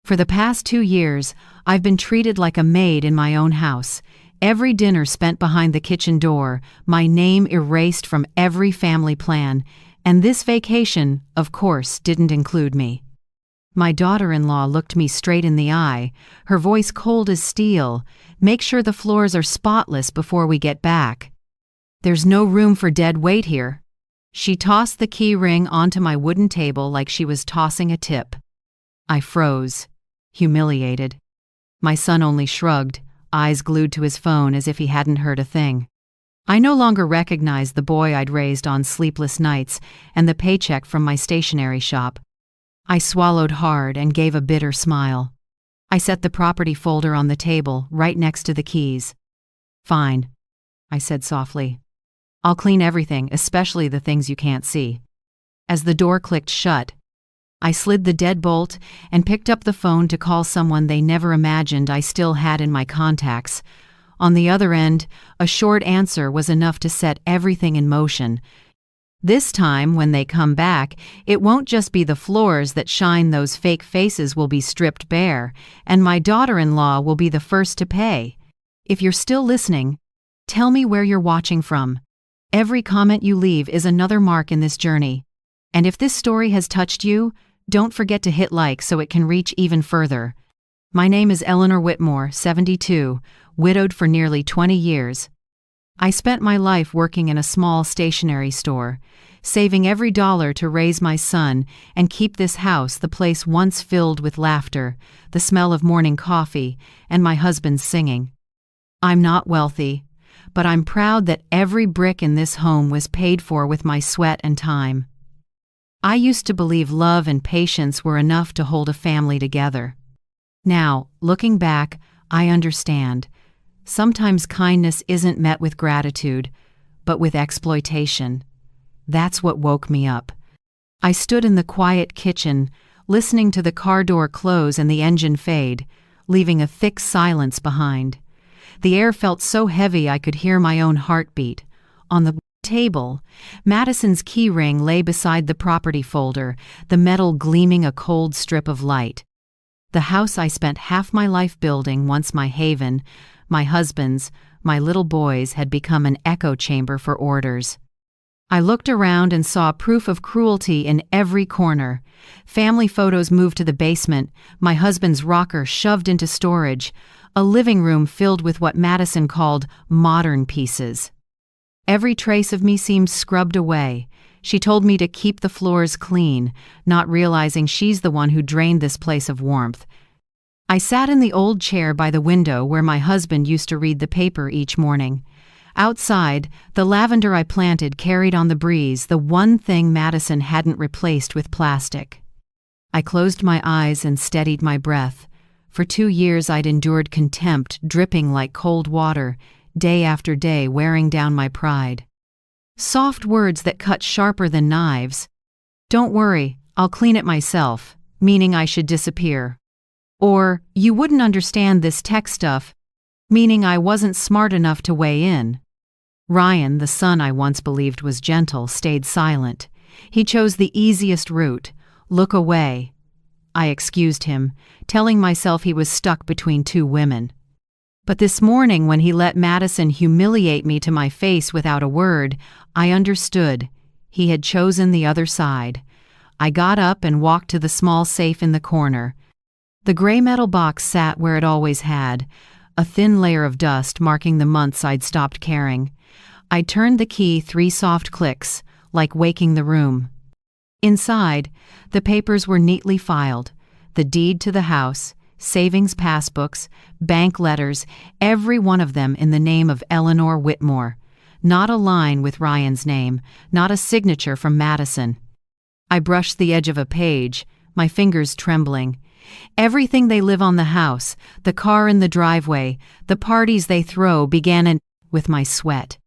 For the past 2 years, I've been treated like a maid in my own house. Every dinner spent behind the kitchen door, my name erased from every family plan, and this vacation, of course, didn't include me. My daughter-in-law looked me straight in the eye, her voice cold as steel. "Make sure the floors are spotless before we get back. There's no room for dead weight here." She tossed the key ring onto my wooden table like she was tossing a tip. I froze, humiliated. My son only shrugged, eyes glued to his phone as if he hadn't heard a thing. I no longer recognized the boy I'd raised on sleepless nights and the paycheck from my stationery shop. I swallowed hard and gave a bitter smile. I set the property folder on the table, right next to the keys. "Fine," I said softly. "I'll clean everything, especially the things you can't see." As the door clicked shut, I slid the deadbolt and picked up the phone to call someone they never imagined I still had in my contacts. On the other end, a short answer was enough to set everything in motion. This time, when they come back, it won't just be the floors that shine, those fake faces will be stripped bare, and my daughter-in-law will be the first to pay. If you're still listening, tell me where you're watching from. Every comment you leave is another mark in this journey. And if this story has touched you, don't forget to hit like so it can reach even further. My name is Eleanor Whitmore, 72, widowed for nearly 20 years. I spent my life working in a small stationery store, saving every dollar to raise my son and keep this house the place once filled with laughter, the smell of morning coffee, and my husband's singing. I'm not wealthy, but I'm proud that every brick in this home was paid for with my sweat and time. I used to believe love and patience were enough to hold a family together. Now, looking back, I understand. Sometimes kindness isn't met with gratitude, but with exploitation. That's what woke me up. I stood in the quiet kitchen, listening to the car door close and the engine fade, leaving a thick silence behind. The air felt so heavy I could hear my own heartbeat. On the table, Madison's key ring lay beside the property folder, the metal gleaming a cold strip of light. The house I spent half my life building, once my haven, my husband's, my little boy's, had become an echo chamber for orders. I looked around and saw proof of cruelty in every corner. Family photos moved to the basement, my husband's rocker shoved into storage, a living room filled with what Madison called modern pieces. Every trace of me seemed scrubbed away. She told me to keep the floors clean, not realizing she's the one who drained this place of warmth. I sat in the old chair by the window where my husband used to read the paper each morning. Outside, the lavender I planted carried on the breeze, the one thing Madison hadn't replaced with plastic. I closed my eyes and steadied my breath. For 2 years I'd endured contempt dripping like cold water, day after day, wearing down my pride. Soft words that cut sharper than knives. "Don't worry, I'll clean it myself," meaning I should disappear. Or, "You wouldn't understand this tech stuff," meaning I wasn't smart enough to weigh in. Ryan, the son I once believed was gentle, stayed silent. He chose the easiest route: look away. I excused him, telling myself he was stuck between 2 women. But this morning, when he let Madison humiliate me to my face without a word, I understood. He had chosen the other side. I got up and walked to the small safe in the corner. The gray metal box sat where it always had, a thin layer of dust marking the months I'd stopped caring. I turned the key 3 soft clicks, like waking the room. Inside, the papers were neatly filed: the deed to the house, savings passbooks, bank letters, every one of them in the name of Eleanor Whitmore. Not a line with Ryan's name, not a signature from Madison. I brushed the edge of a page, my fingers trembling. Everything they live on the house, the car in the driveway, the parties they throw, began with my sweat.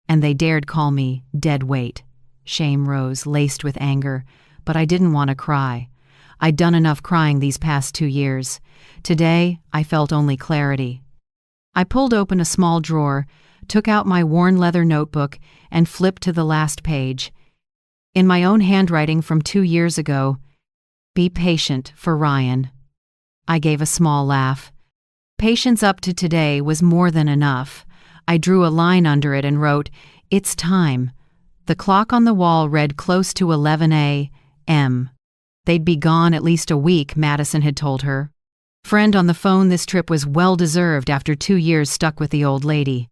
And they dared call me dead weight. Shame rose, laced with anger, but I didn't want to cry. I'd done enough crying these past 2 years. Today, I felt only clarity. I pulled open a small drawer, took out my worn leather notebook, and flipped to the last page. In my own handwriting from 2 years ago, "Be patient for Ryan." I gave a small laugh. Patience up to today was more than enough. I drew a line under it and wrote, "It's time." The clock on the wall read close to 11 a.m. They'd be gone at least a week, Madison had told her. Friend on the phone, this trip was well-deserved after 2 years stuck with the old lady.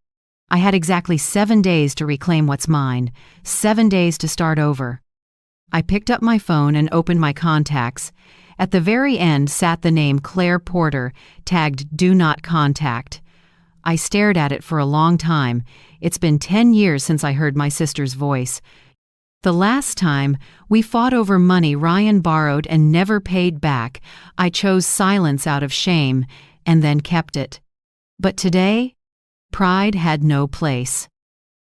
I had exactly 7 days to reclaim what's mine, 7 days to start over. I picked up my phone and opened my contacts. At the very end sat the name Claire Porter, tagged "Do Not Contact." I stared at it for a long time. It's been 10 years since I heard my sister's voice. The last time we fought over money Ryan borrowed and never paid back, I chose silence out of shame and then kept it. But today, pride had no place.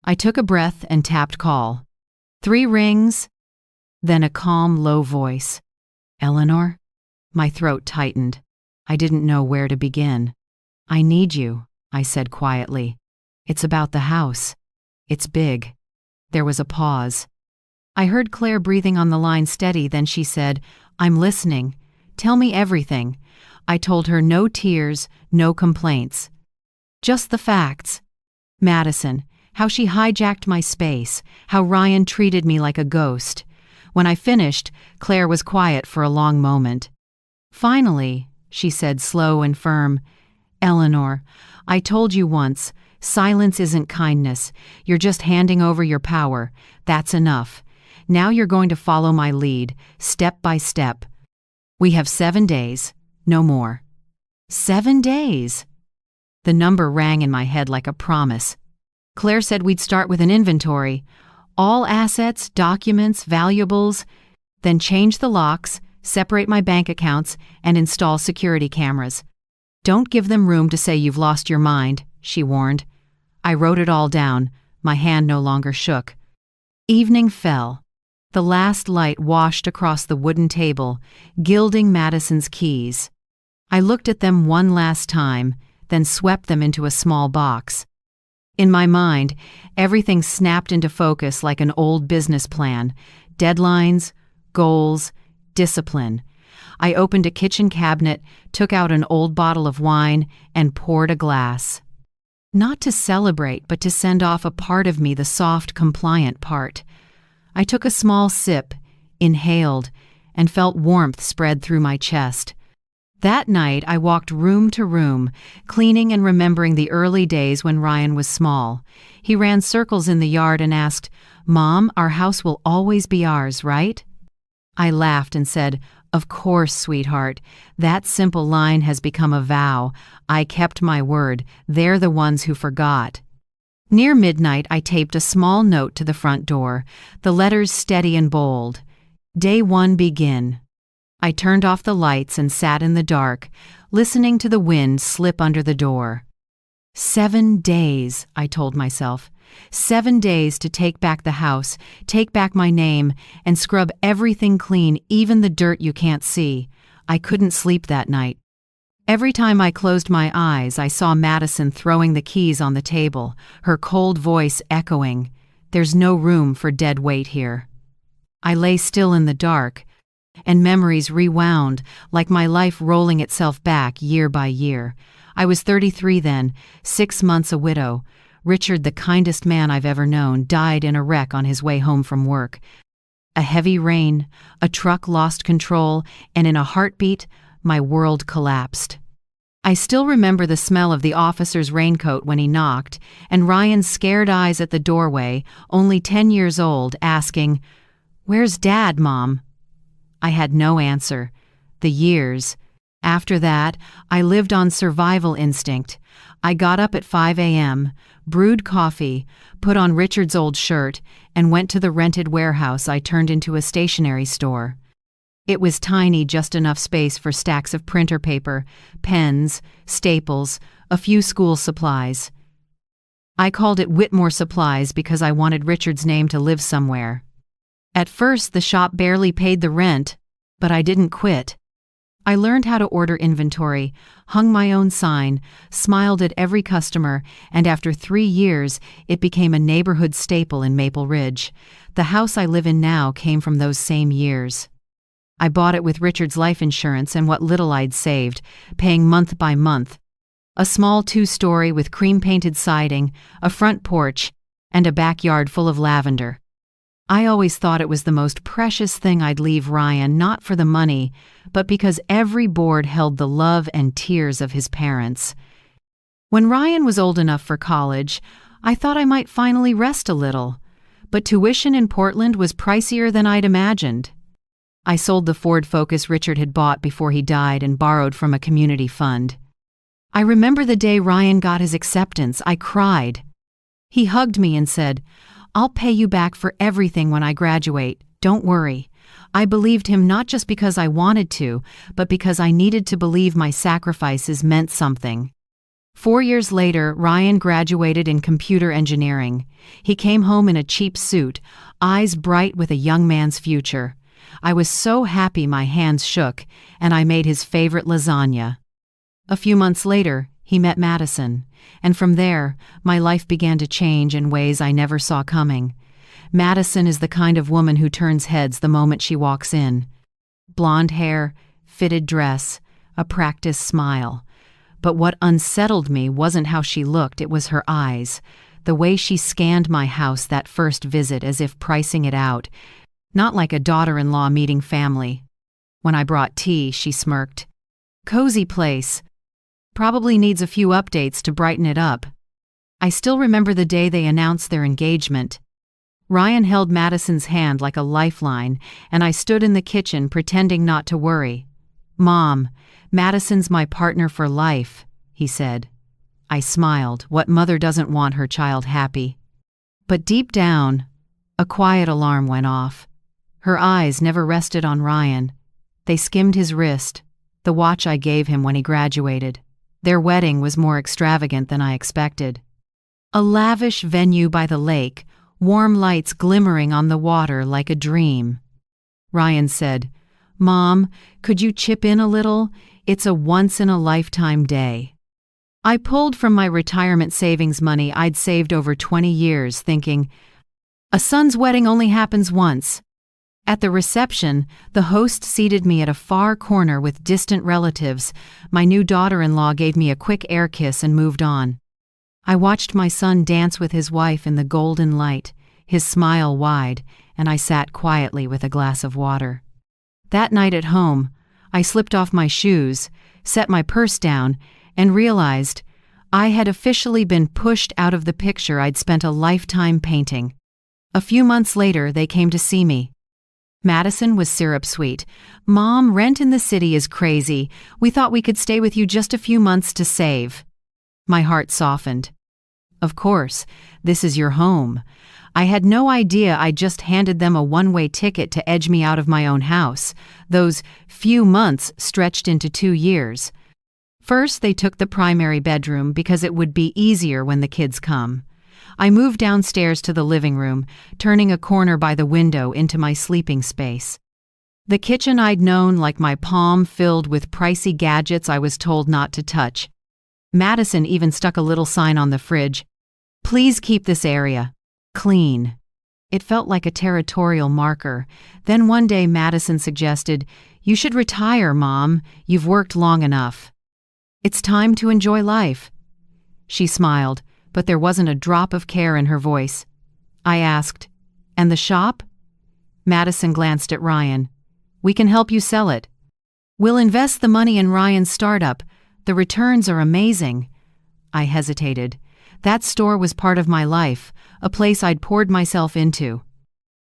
I took a breath and tapped call. 3 rings, then a calm, low voice. "Eleanor?" My throat tightened. I didn't know where to begin. "I need you," I said quietly. "It's about the house. It's big." There was a pause. I heard Claire breathing on the line steady, then she said, "I'm listening. Tell me everything." I told her no tears, no complaints. Just the facts. Madison, how she hijacked my space, how Ryan treated me like a ghost. When I finished, Claire was quiet for a long moment. "Finally," she said, slow and firm, "Eleanor, I told you once, silence isn't kindness. You're just handing over your power. That's enough. Now you're going to follow my lead, step by step. We have 7 days, no more." 7 days? The number rang in my head like a promise. Claire said we'd start with an inventory. All assets, documents, valuables, then change the locks, separate my bank accounts, and install security cameras. "Don't give them room to say you've lost your mind," she warned. I wrote it all down. My hand no longer shook. Evening fell. The last light washed across the wooden table, gilding Madison's keys. I looked at them one last time, then swept them into a small box. In my mind, everything snapped into focus like an old business plan. Deadlines, goals, discipline. I opened a kitchen cabinet, took out an old bottle of wine, and poured a glass. Not to celebrate, but to send off a part of me, the soft, compliant part. I took a small sip, inhaled, and felt warmth spread through my chest. That night, I walked room to room, cleaning and remembering the early days when Ryan was small. He ran circles in the yard and asked, "Mom, our house will always be ours, right?" I laughed and said, "Of course, sweetheart. That simple line has become a vow. I kept my word. They're the ones who forgot." Near midnight, I taped a small note to the front door, the letters steady and bold. "Day 1 begin." I turned off the lights and sat in the dark, listening to the wind slip under the door. 7 days, I told myself. 7 days to take back the house, take back my name, and scrub everything clean, even the dirt you can't see. I couldn't sleep that night. Every time I closed my eyes, I saw Madison throwing the keys on the table, her cold voice echoing, "There's no room for dead weight here." I lay still in the dark, and memories rewound, like my life rolling itself back year by year. I was 33 then, 6 months a widow. Richard, the kindest man I've ever known, died in a wreck on his way home from work. A heavy rain, a truck lost control, and in a heartbeat, my world collapsed. I still remember the smell of the officer's raincoat when he knocked, and Ryan's scared eyes at the doorway, only 10 years old, asking, "Where's Dad, Mom?" I had no answer. The years. After that, I lived on survival instinct. I got up at 5 a.m., brewed coffee, put on Richard's old shirt, and went to the rented warehouse I turned into a stationery store. It was tiny, just enough space for stacks of printer paper, pens, staples, a few school supplies. I called it Whitmore Supplies because I wanted Richard's name to live somewhere. At first, the shop barely paid the rent, but I didn't quit. I learned how to order inventory, hung my own sign, smiled at every customer, and after 3 years, it became a neighborhood staple in Maple Ridge. The house I live in now came from those same years. I bought it with Richard's life insurance and what little I'd saved, paying month by month. A small 2-story with cream-painted siding, a front porch, and a backyard full of lavender. I always thought it was the most precious thing I'd leave Ryan, not for the money, but because every board held the love and tears of his parents. When Ryan was old enough for college, I thought I might finally rest a little, but tuition in Portland was pricier than I'd imagined. I sold the Ford Focus Richard had bought before he died and borrowed from a community fund. I remember the day Ryan got his acceptance. I cried. He hugged me and said, "I'll pay you back for everything when I graduate. Don't worry." I believed him not just because I wanted to, but because I needed to believe my sacrifices meant something. 4 years later, Ryan graduated in computer engineering. He came home in a cheap suit, eyes bright with a young man's future. I was so happy my hands shook, and I made his favorite lasagna. A few months later, he met Madison, and from there, my life began to change in ways I never saw coming. Madison is the kind of woman who turns heads the moment she walks in. Blonde hair, fitted dress, a practiced smile. But what unsettled me wasn't how she looked, it was her eyes, the way she scanned my house that first visit as if pricing it out, not like a daughter-in-law meeting family. When I brought tea, she smirked. "Cozy place. Probably needs a few updates to brighten it up." I still remember the day they announced their engagement. Ryan held Madison's hand like a lifeline, and I stood in the kitchen pretending not to worry. "Mom, Madison's my partner for life," he said. I smiled. What mother doesn't want her child happy? But deep down, a quiet alarm went off. Her eyes never rested on Ryan. They skimmed his wrist, the watch I gave him when he graduated. Their wedding was more extravagant than I expected. A lavish venue by the lake, warm lights glimmering on the water like a dream. Ryan said, "Mom, could you chip in a little? It's a once-in-a-lifetime day." I pulled from my retirement savings money I'd saved over 20 years, thinking, a son's wedding only happens once. At the reception, the host seated me at a far corner with distant relatives. My new daughter-in-law gave me a quick air kiss and moved on. I watched my son dance with his wife in the golden light, his smile wide, and I sat quietly with a glass of water. That night at home, I slipped off my shoes, set my purse down, and realized I had officially been pushed out of the picture I'd spent a lifetime painting. A few months later, they came to see me. Madison was syrup sweet. "Mom, rent in the city is crazy. We thought we could stay with you just a few months to save." My heart softened. "Of course, this is your home." I had no idea I'd just handed them a one-way ticket to edge me out of my own house. Those few months stretched into 2 years. First, they took the primary bedroom because it would be easier when the kids come. I moved downstairs to the living room, turning a corner by the window into my sleeping space. The kitchen I'd known like my palm, filled with pricey gadgets I was told not to touch. Madison even stuck a little sign on the fridge, "Please keep this area clean." It felt like a territorial marker. Then one day Madison suggested, "You should retire, Mom. You've worked long enough. It's time to enjoy life." She smiled, but there wasn't a drop of care in her voice. I asked, "And the shop?" Madison glanced at Ryan. "We can help you sell it. We'll invest the money in Ryan's startup. The returns are amazing." I hesitated. That store was part of my life, a place I'd poured myself into.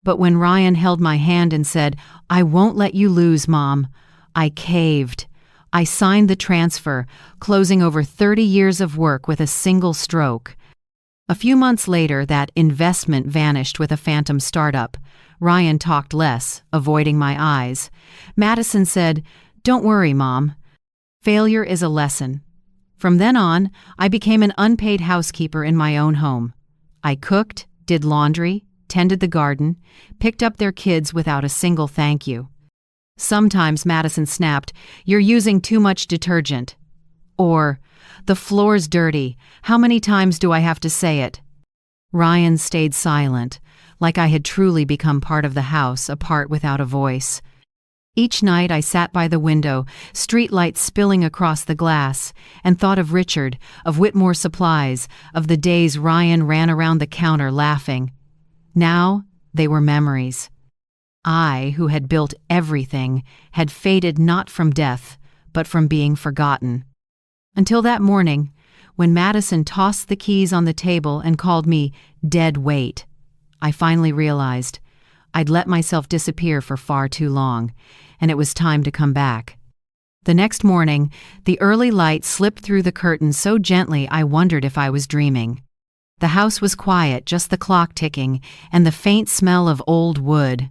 But when Ryan held my hand and said, "I won't let you lose, Mom," I caved. I signed the transfer, closing over 30 years of work with a single stroke. A few months later, that investment vanished with a phantom startup. Ryan talked less, avoiding my eyes. Madison said, "Don't worry, Mom. Failure is a lesson." From then on, I became an unpaid housekeeper in my own home. I cooked, did laundry, tended the garden, picked up their kids without a single thank you. Sometimes Madison snapped, "You're using too much detergent." Or, "The floor's dirty. How many times do I have to say it?" Ryan stayed silent, like I had truly become part of the house, a part without a voice. Each night I sat by the window, streetlights spilling across the glass, and thought of Richard, of Whitmore Supplies, of the days Ryan ran around the counter laughing. Now they were memories. I, who had built everything, had faded not from death, but from being forgotten. Until that morning, when Madison tossed the keys on the table and called me dead weight, I finally realized I'd let myself disappear for far too long, and it was time to come back. The next morning, the early light slipped through the curtains so gently I wondered if I was dreaming. The house was quiet, just the clock ticking, and the faint smell of old wood.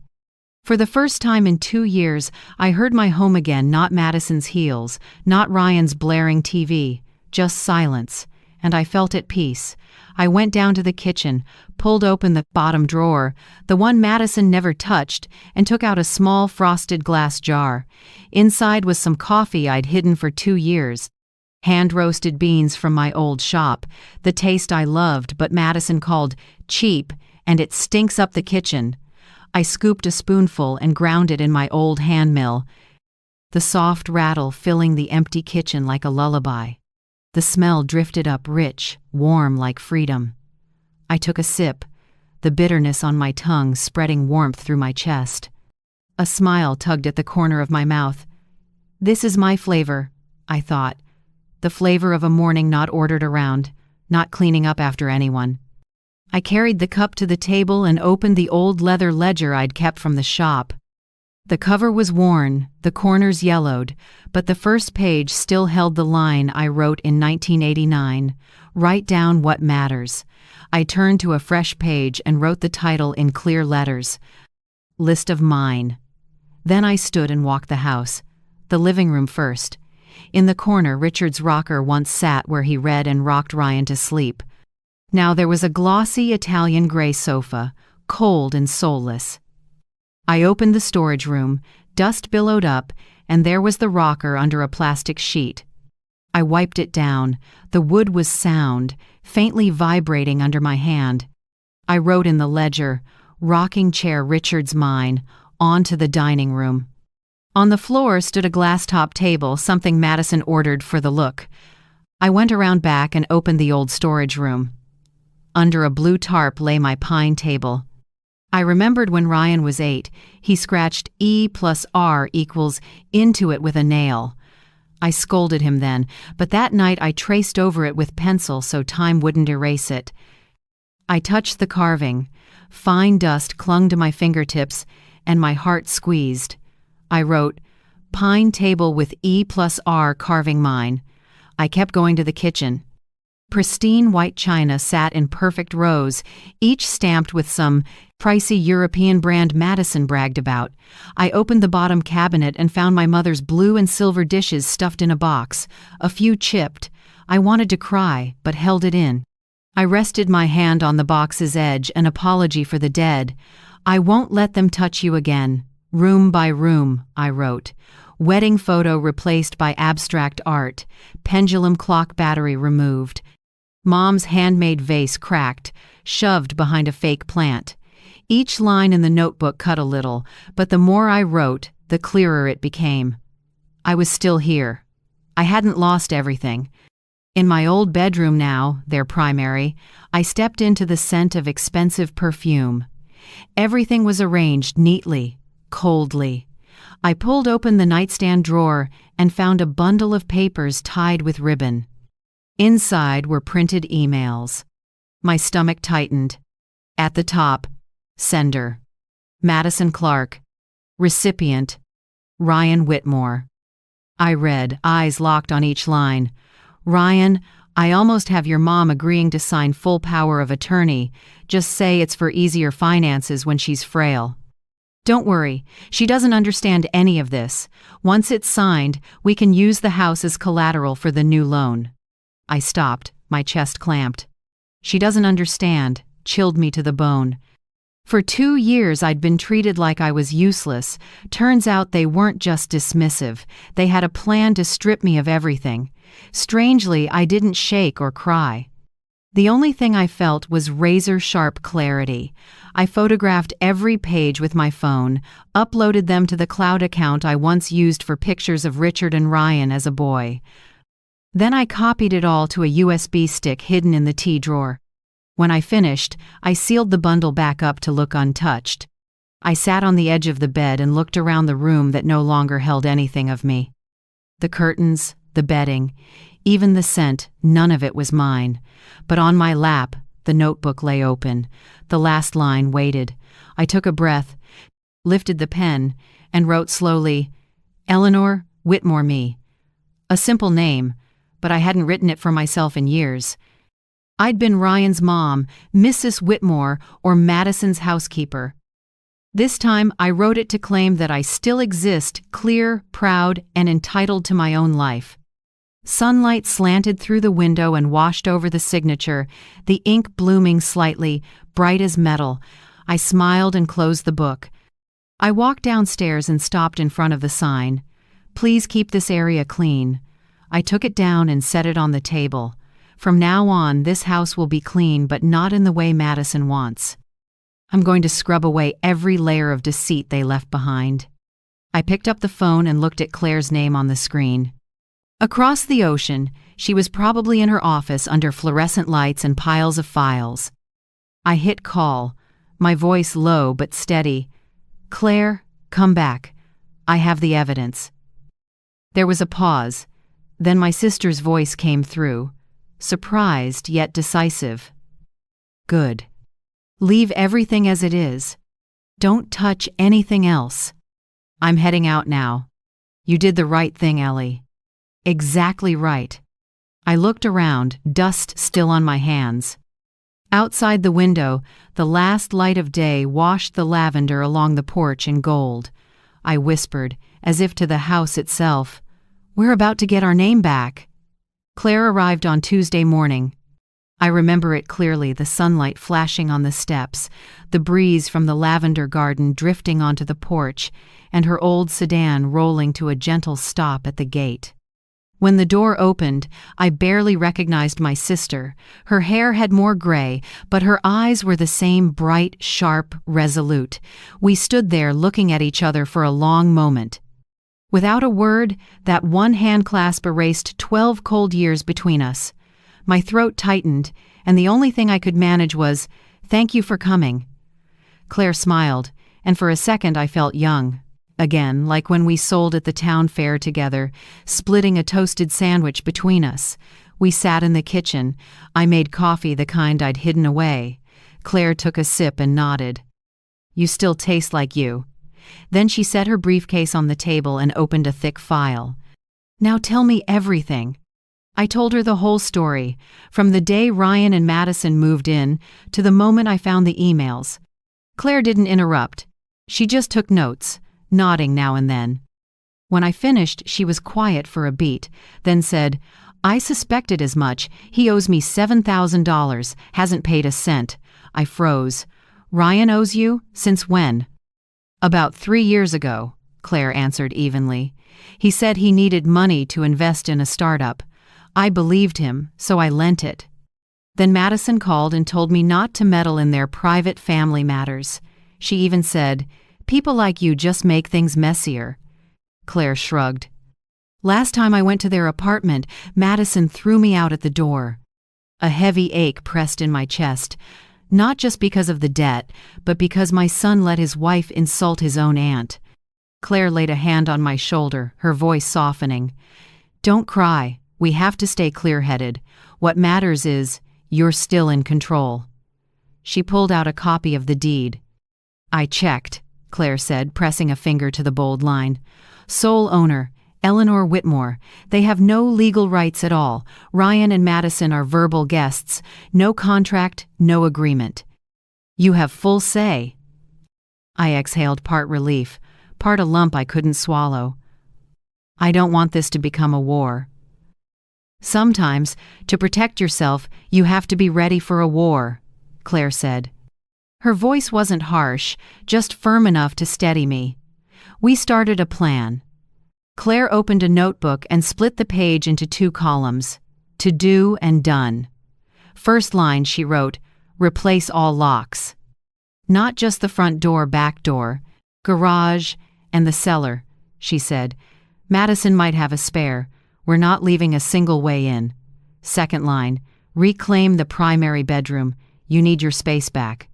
For the first time in 2 years, I heard my home again, not Madison's heels, not Ryan's blaring TV, just silence, and I felt at peace. I went down to the kitchen, pulled open the bottom drawer, the one Madison never touched, and took out a small frosted glass jar. Inside was some coffee I'd hidden for 2 years. Hand-roasted beans from my old shop, the taste I loved but Madison called cheap, and it stinks up the kitchen. I scooped a spoonful and ground it in my old hand mill, the soft rattle filling the empty kitchen like a lullaby. The smell drifted up rich, warm like freedom. I took a sip, the bitterness on my tongue spreading warmth through my chest. A smile tugged at the corner of my mouth. This is my flavor, I thought. The flavor of a morning not ordered around, not cleaning up after anyone. I carried the cup to the table and opened the old leather ledger I'd kept from the shop. The cover was worn, the corners yellowed, but the first page still held the line I wrote in 1989, "Write down what matters." I turned to a fresh page and wrote the title in clear letters, "List of Mine." Then I stood and walked the house, the living room first. In the corner, Richard's rocker once sat where he read and rocked Ryan to sleep. Now there was a glossy Italian gray sofa, cold and soulless. I opened the storage room, dust billowed up, and there was the rocker under a plastic sheet. I wiped it down. The wood was sound, faintly vibrating under my hand. I wrote in the ledger, "Rocking chair Richard's mine," onto the dining room. On the floor stood a glass-top table, something Madison ordered for the look. I went around back and opened the old storage room. Under a blue tarp lay my pine table. I remembered when Ryan was 8, he scratched E plus R equals into it with a nail. I scolded him then, but that night I traced over it with pencil so time wouldn't erase it. I touched the carving. Fine dust clung to my fingertips, and my heart squeezed. I wrote, "Pine table with E plus R carving mine." I kept going to the kitchen. Pristine white china sat in perfect rows, each stamped with some pricey European brand Madison bragged about. I opened the bottom cabinet and found my mother's blue and silver dishes stuffed in a box, a few chipped. I wanted to cry, but held it in. I rested my hand on the box's edge, an apology for the dead. "I won't let them touch you again. Room by room," I wrote. Wedding photo replaced by abstract art. Pendulum clock battery removed. Mom's handmade vase cracked, shoved behind a fake plant. Each line in the notebook cut a little, but the more I wrote, the clearer it became. I was still here. I hadn't lost everything. In my old bedroom now, their primary, I stepped into the scent of expensive perfume. Everything was arranged neatly, coldly. I pulled open the nightstand drawer and found a bundle of papers tied with ribbon. Inside were printed emails. My stomach tightened. At the top, sender, Madison Clark. Recipient, Ryan Whitmore. I read, eyes locked on each line. "Ryan, I almost have your mom agreeing to sign full power of attorney. Just say it's for easier finances when she's frail. Don't worry, she doesn't understand any of this. Once it's signed, we can use the house as collateral for the new loan." I stopped, my chest clamped. She doesn't understand, chilled me to the bone. For 2 years I'd been treated like I was useless. Turns out they weren't just dismissive. They had a plan to strip me of everything. Strangely, I didn't shake or cry. The only thing I felt was razor-sharp clarity. I photographed every page with my phone, uploaded them to the cloud account I once used for pictures of Richard and Ryan as a boy. Then I copied it all to a USB stick hidden in the tea drawer. When I finished, I sealed the bundle back up to look untouched. I sat on the edge of the bed and looked around the room that no longer held anything of me. The curtains, the bedding, even the scent, none of it was mine. But on my lap, the notebook lay open. The last line waited. I took a breath, lifted the pen, and wrote slowly, Eleanor Whitmore Me. A simple name, but I hadn't written it for myself in years. I'd been Ryan's mom, Mrs. Whitmore, or Madison's housekeeper. This time, I wrote it to claim that I still exist, clear, proud, and entitled to my own life. Sunlight slanted through the window and washed over the signature, the ink blooming slightly, bright as metal. I smiled and closed the book. I walked downstairs and stopped in front of the sign. Please keep this area clean. I took it down and set it on the table. From now on, this house will be clean, but not in the way Madison wants. I'm going to scrub away every layer of deceit they left behind. I picked up the phone and looked at Claire's name on the screen. Across the ocean, she was probably in her office under fluorescent lights and piles of files. I hit call, my voice low but steady. Claire, come back. I have the evidence. There was a pause. Then my sister's voice came through, surprised yet decisive. Good. Leave everything as it is. Don't touch anything else. I'm heading out now. You did the right thing, Ellie. Exactly right. I looked around, dust still on my hands. Outside the window, the last light of day washed the lavender along the porch in gold. I whispered, as if to the house itself, We're about to get our name back. Claire arrived on Tuesday morning. I remember it clearly, the sunlight flashing on the steps, the breeze from the lavender garden drifting onto the porch, and her old sedan rolling to a gentle stop at the gate. When the door opened, I barely recognized my sister. Her hair had more gray, but her eyes were the same bright, sharp, resolute. We stood there looking at each other for a long moment. Without a word, that one hand clasp erased 12 cold years between us. My throat tightened, and the only thing I could manage was, "Thank you for coming." Claire smiled, and for a second I felt young. Again, like when we sold at the town fair together, splitting a toasted sandwich between us. We sat in the kitchen. I made coffee, the kind I'd hidden away. Claire took a sip and nodded. "You still taste like you." Then she set her briefcase on the table and opened a thick file. "Now tell me everything." I told her the whole story, from the day Ryan and Madison moved in to the moment I found the emails. Claire didn't interrupt. She just took notes, nodding now and then. When I finished, she was quiet for a beat, then said, "I suspected as much. He owes me $7,000, hasn't paid a cent." I froze. "Ryan owes you? Since when?" "About 3 years ago," Claire answered evenly. "He said he needed money to invest in a startup. I believed him, so I lent it. Then Madison called and told me not to meddle in their private family matters. She even said, 'People like you just make things messier.'" Claire shrugged. "Last time I went to their apartment, Madison threw me out at the door." A heavy ache pressed in my chest, not just because of the debt, but because my son let his wife insult his own aunt. Claire laid a hand on my shoulder, her voice softening. "Don't cry. We have to stay clear-headed. What matters is, you're still in control." She pulled out a copy of the deed. "I checked," Claire said, pressing a finger to the bold line. "Sole owner, Eleanor Whitmore. They have no legal rights at all. Ryan and Madison are verbal guests. No contract, no agreement. You have full say." I exhaled, part relief, part a lump I couldn't swallow. "I don't want this to become a war." "Sometimes, to protect yourself, you have to be ready for a war," Claire said. Her voice wasn't harsh, just firm enough to steady me. We started a plan. Claire opened a notebook and split the page into 2 columns, to do and done. First line, she wrote, "Replace all locks." "Not just the front door, back door, garage, and the cellar," she said. "Madison might have a spare. We're not leaving a single way in." Second line, "Reclaim the primary bedroom. You need your space back.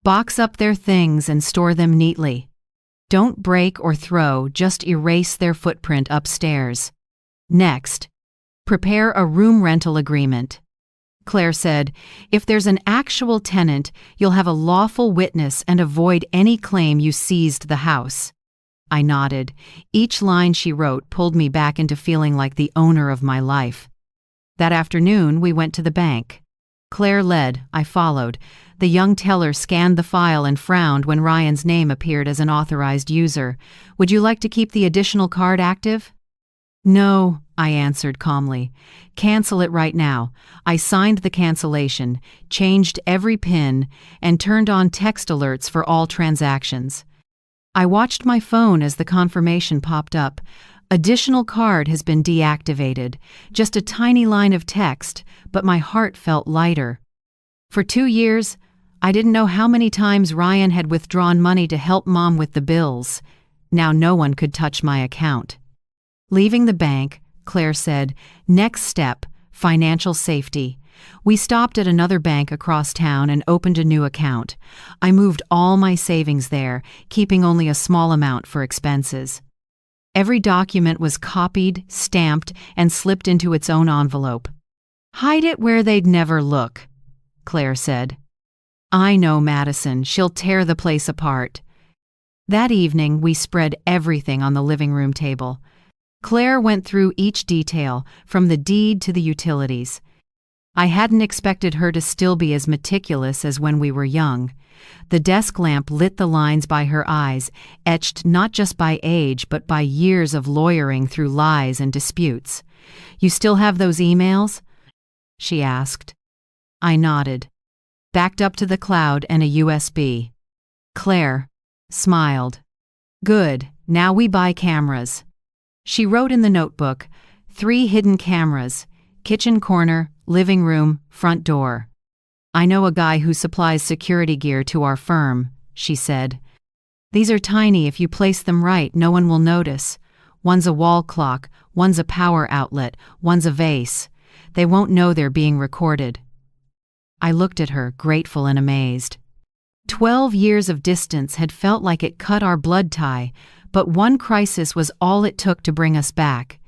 Box up their things and store them neatly. Don't break or throw, just erase their footprint upstairs. Next, prepare a room rental agreement." Claire said, "If there's an actual tenant, you'll have a lawful witness and avoid any claim you seized the house." I nodded. Each line she wrote pulled me back into feeling like the owner of my life. That afternoon, we went to the bank. Claire led, I followed. The young teller scanned the file and frowned when Ryan's name appeared as an authorized user. "Would you like to keep the additional card active?" "No," I answered calmly. "Cancel it right now." I signed the cancellation, changed every PIN, and turned on text alerts for all transactions. I watched my phone as the confirmation popped up. "Additional card has been deactivated." Just a tiny line of text, but my heart felt lighter. For 2 years, I didn't know how many times Ryan had withdrawn money to help Mom with the bills. Now no one could touch my account. Leaving the bank, Claire said, "Next step, financial safety." We stopped at another bank across town and opened a new account. I moved all my savings there, keeping only a small amount for expenses. Every document was copied, stamped, and slipped into its own envelope. "Hide it where they'd never look," Claire said. "I know Madison, she'll tear the place apart." That evening, we spread everything on the living room table. Claire went through each detail, from the deed to the utilities. I hadn't expected her to still be as meticulous as when we were young. The desk lamp lit the lines by her eyes, etched not just by age but by years of lawyering through lies and disputes. "You still have those emails?" she asked. I nodded. "Backed up to the cloud and a USB." Claire smiled. "Good, now we buy cameras." She wrote in the notebook, 3 hidden cameras, kitchen corner, living room, front door. "I know a guy who supplies security gear to our firm," she said. "These are tiny. If you place them right, no one will notice. One's a wall clock, one's a power outlet, one's a vase. They won't know they're being recorded." I looked at her, grateful and amazed. 12 years of distance had felt like it cut our blood tie, but one crisis was all it took to bring us back.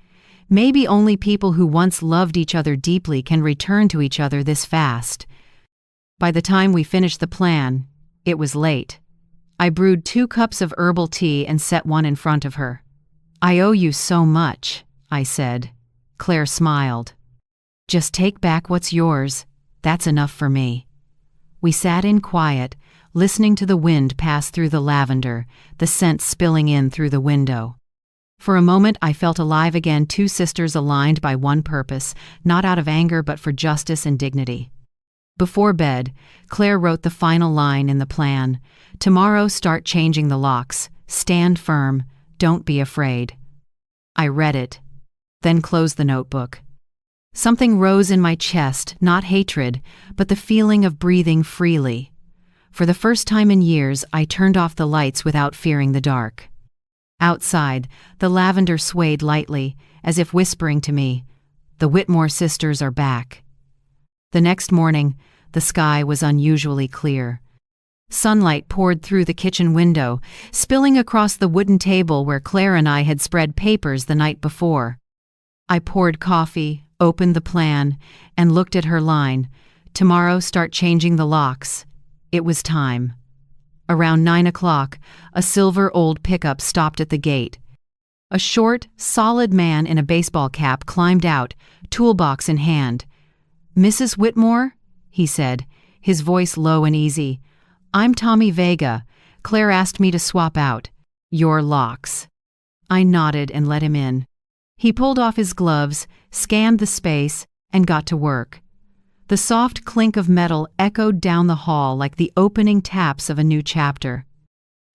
Maybe only people who once loved each other deeply can return to each other this fast. By the time we finished the plan, it was late. I brewed 2 cups of herbal tea and set one in front of her. "I owe you so much," I said. Claire smiled. "Just take back what's yours. That's enough for me." We sat in quiet, listening to the wind pass through the lavender, the scent spilling in through the window. For a moment I felt alive again, 2 sisters aligned by one purpose, not out of anger but for justice and dignity. Before bed, Claire wrote the final line in the plan. "Tomorrow start changing the locks. Stand firm. Don't be afraid." I read it, then closed the notebook. Something rose in my chest, not hatred, but the feeling of breathing freely. For the first time in years, I turned off the lights without fearing the dark. Outside, the lavender swayed lightly, as if whispering to me, "The Whitmore sisters are back." The next morning, the sky was unusually clear. Sunlight poured through the kitchen window, spilling across the wooden table where Claire and I had spread papers the night before. I poured coffee, opened the plan, and looked at her line, "Tomorrow start changing the locks." It was time. Around 9 o'clock, a silver old pickup stopped at the gate. A short, solid man in a baseball cap climbed out, toolbox in hand. "Mrs. Whitmore?" he said, his voice low and easy. "I'm Tommy Vega. Claire asked me to swap out your locks." I nodded and let him in. He pulled off his gloves, scanned the space, and got to work. The soft clink of metal echoed down the hall like the opening taps of a new chapter.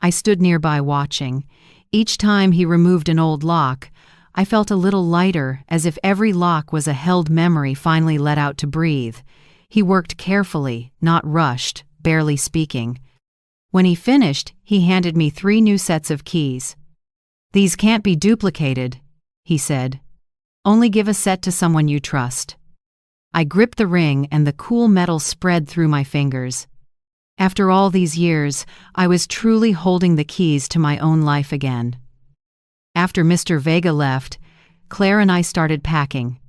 I stood nearby watching. Each time he removed an old lock, I felt a little lighter, as if every lock was a held memory finally let out to breathe. He worked carefully, not rushed, barely speaking. When he finished, he handed me 3 new sets of keys. "These can't be duplicated," he said. "Only give a set to someone you trust." I gripped the ring and the cool metal spread through my fingers. After all these years, I was truly holding the keys to my own life again. After Mr. Vega left, Claire and I started packing.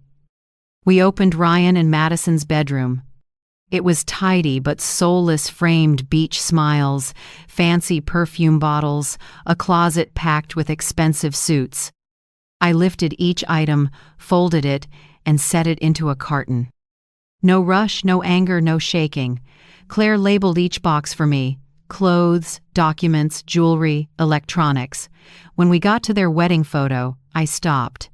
We opened Ryan and Madison's bedroom. It was tidy but soulless, framed beach smiles, fancy perfume bottles, a closet packed with expensive suits. I lifted each item, folded it, and set it into a carton. No rush, no anger, no shaking. Claire labeled each box for me: clothes, documents, jewelry, electronics. When we got to their wedding photo, I stopped.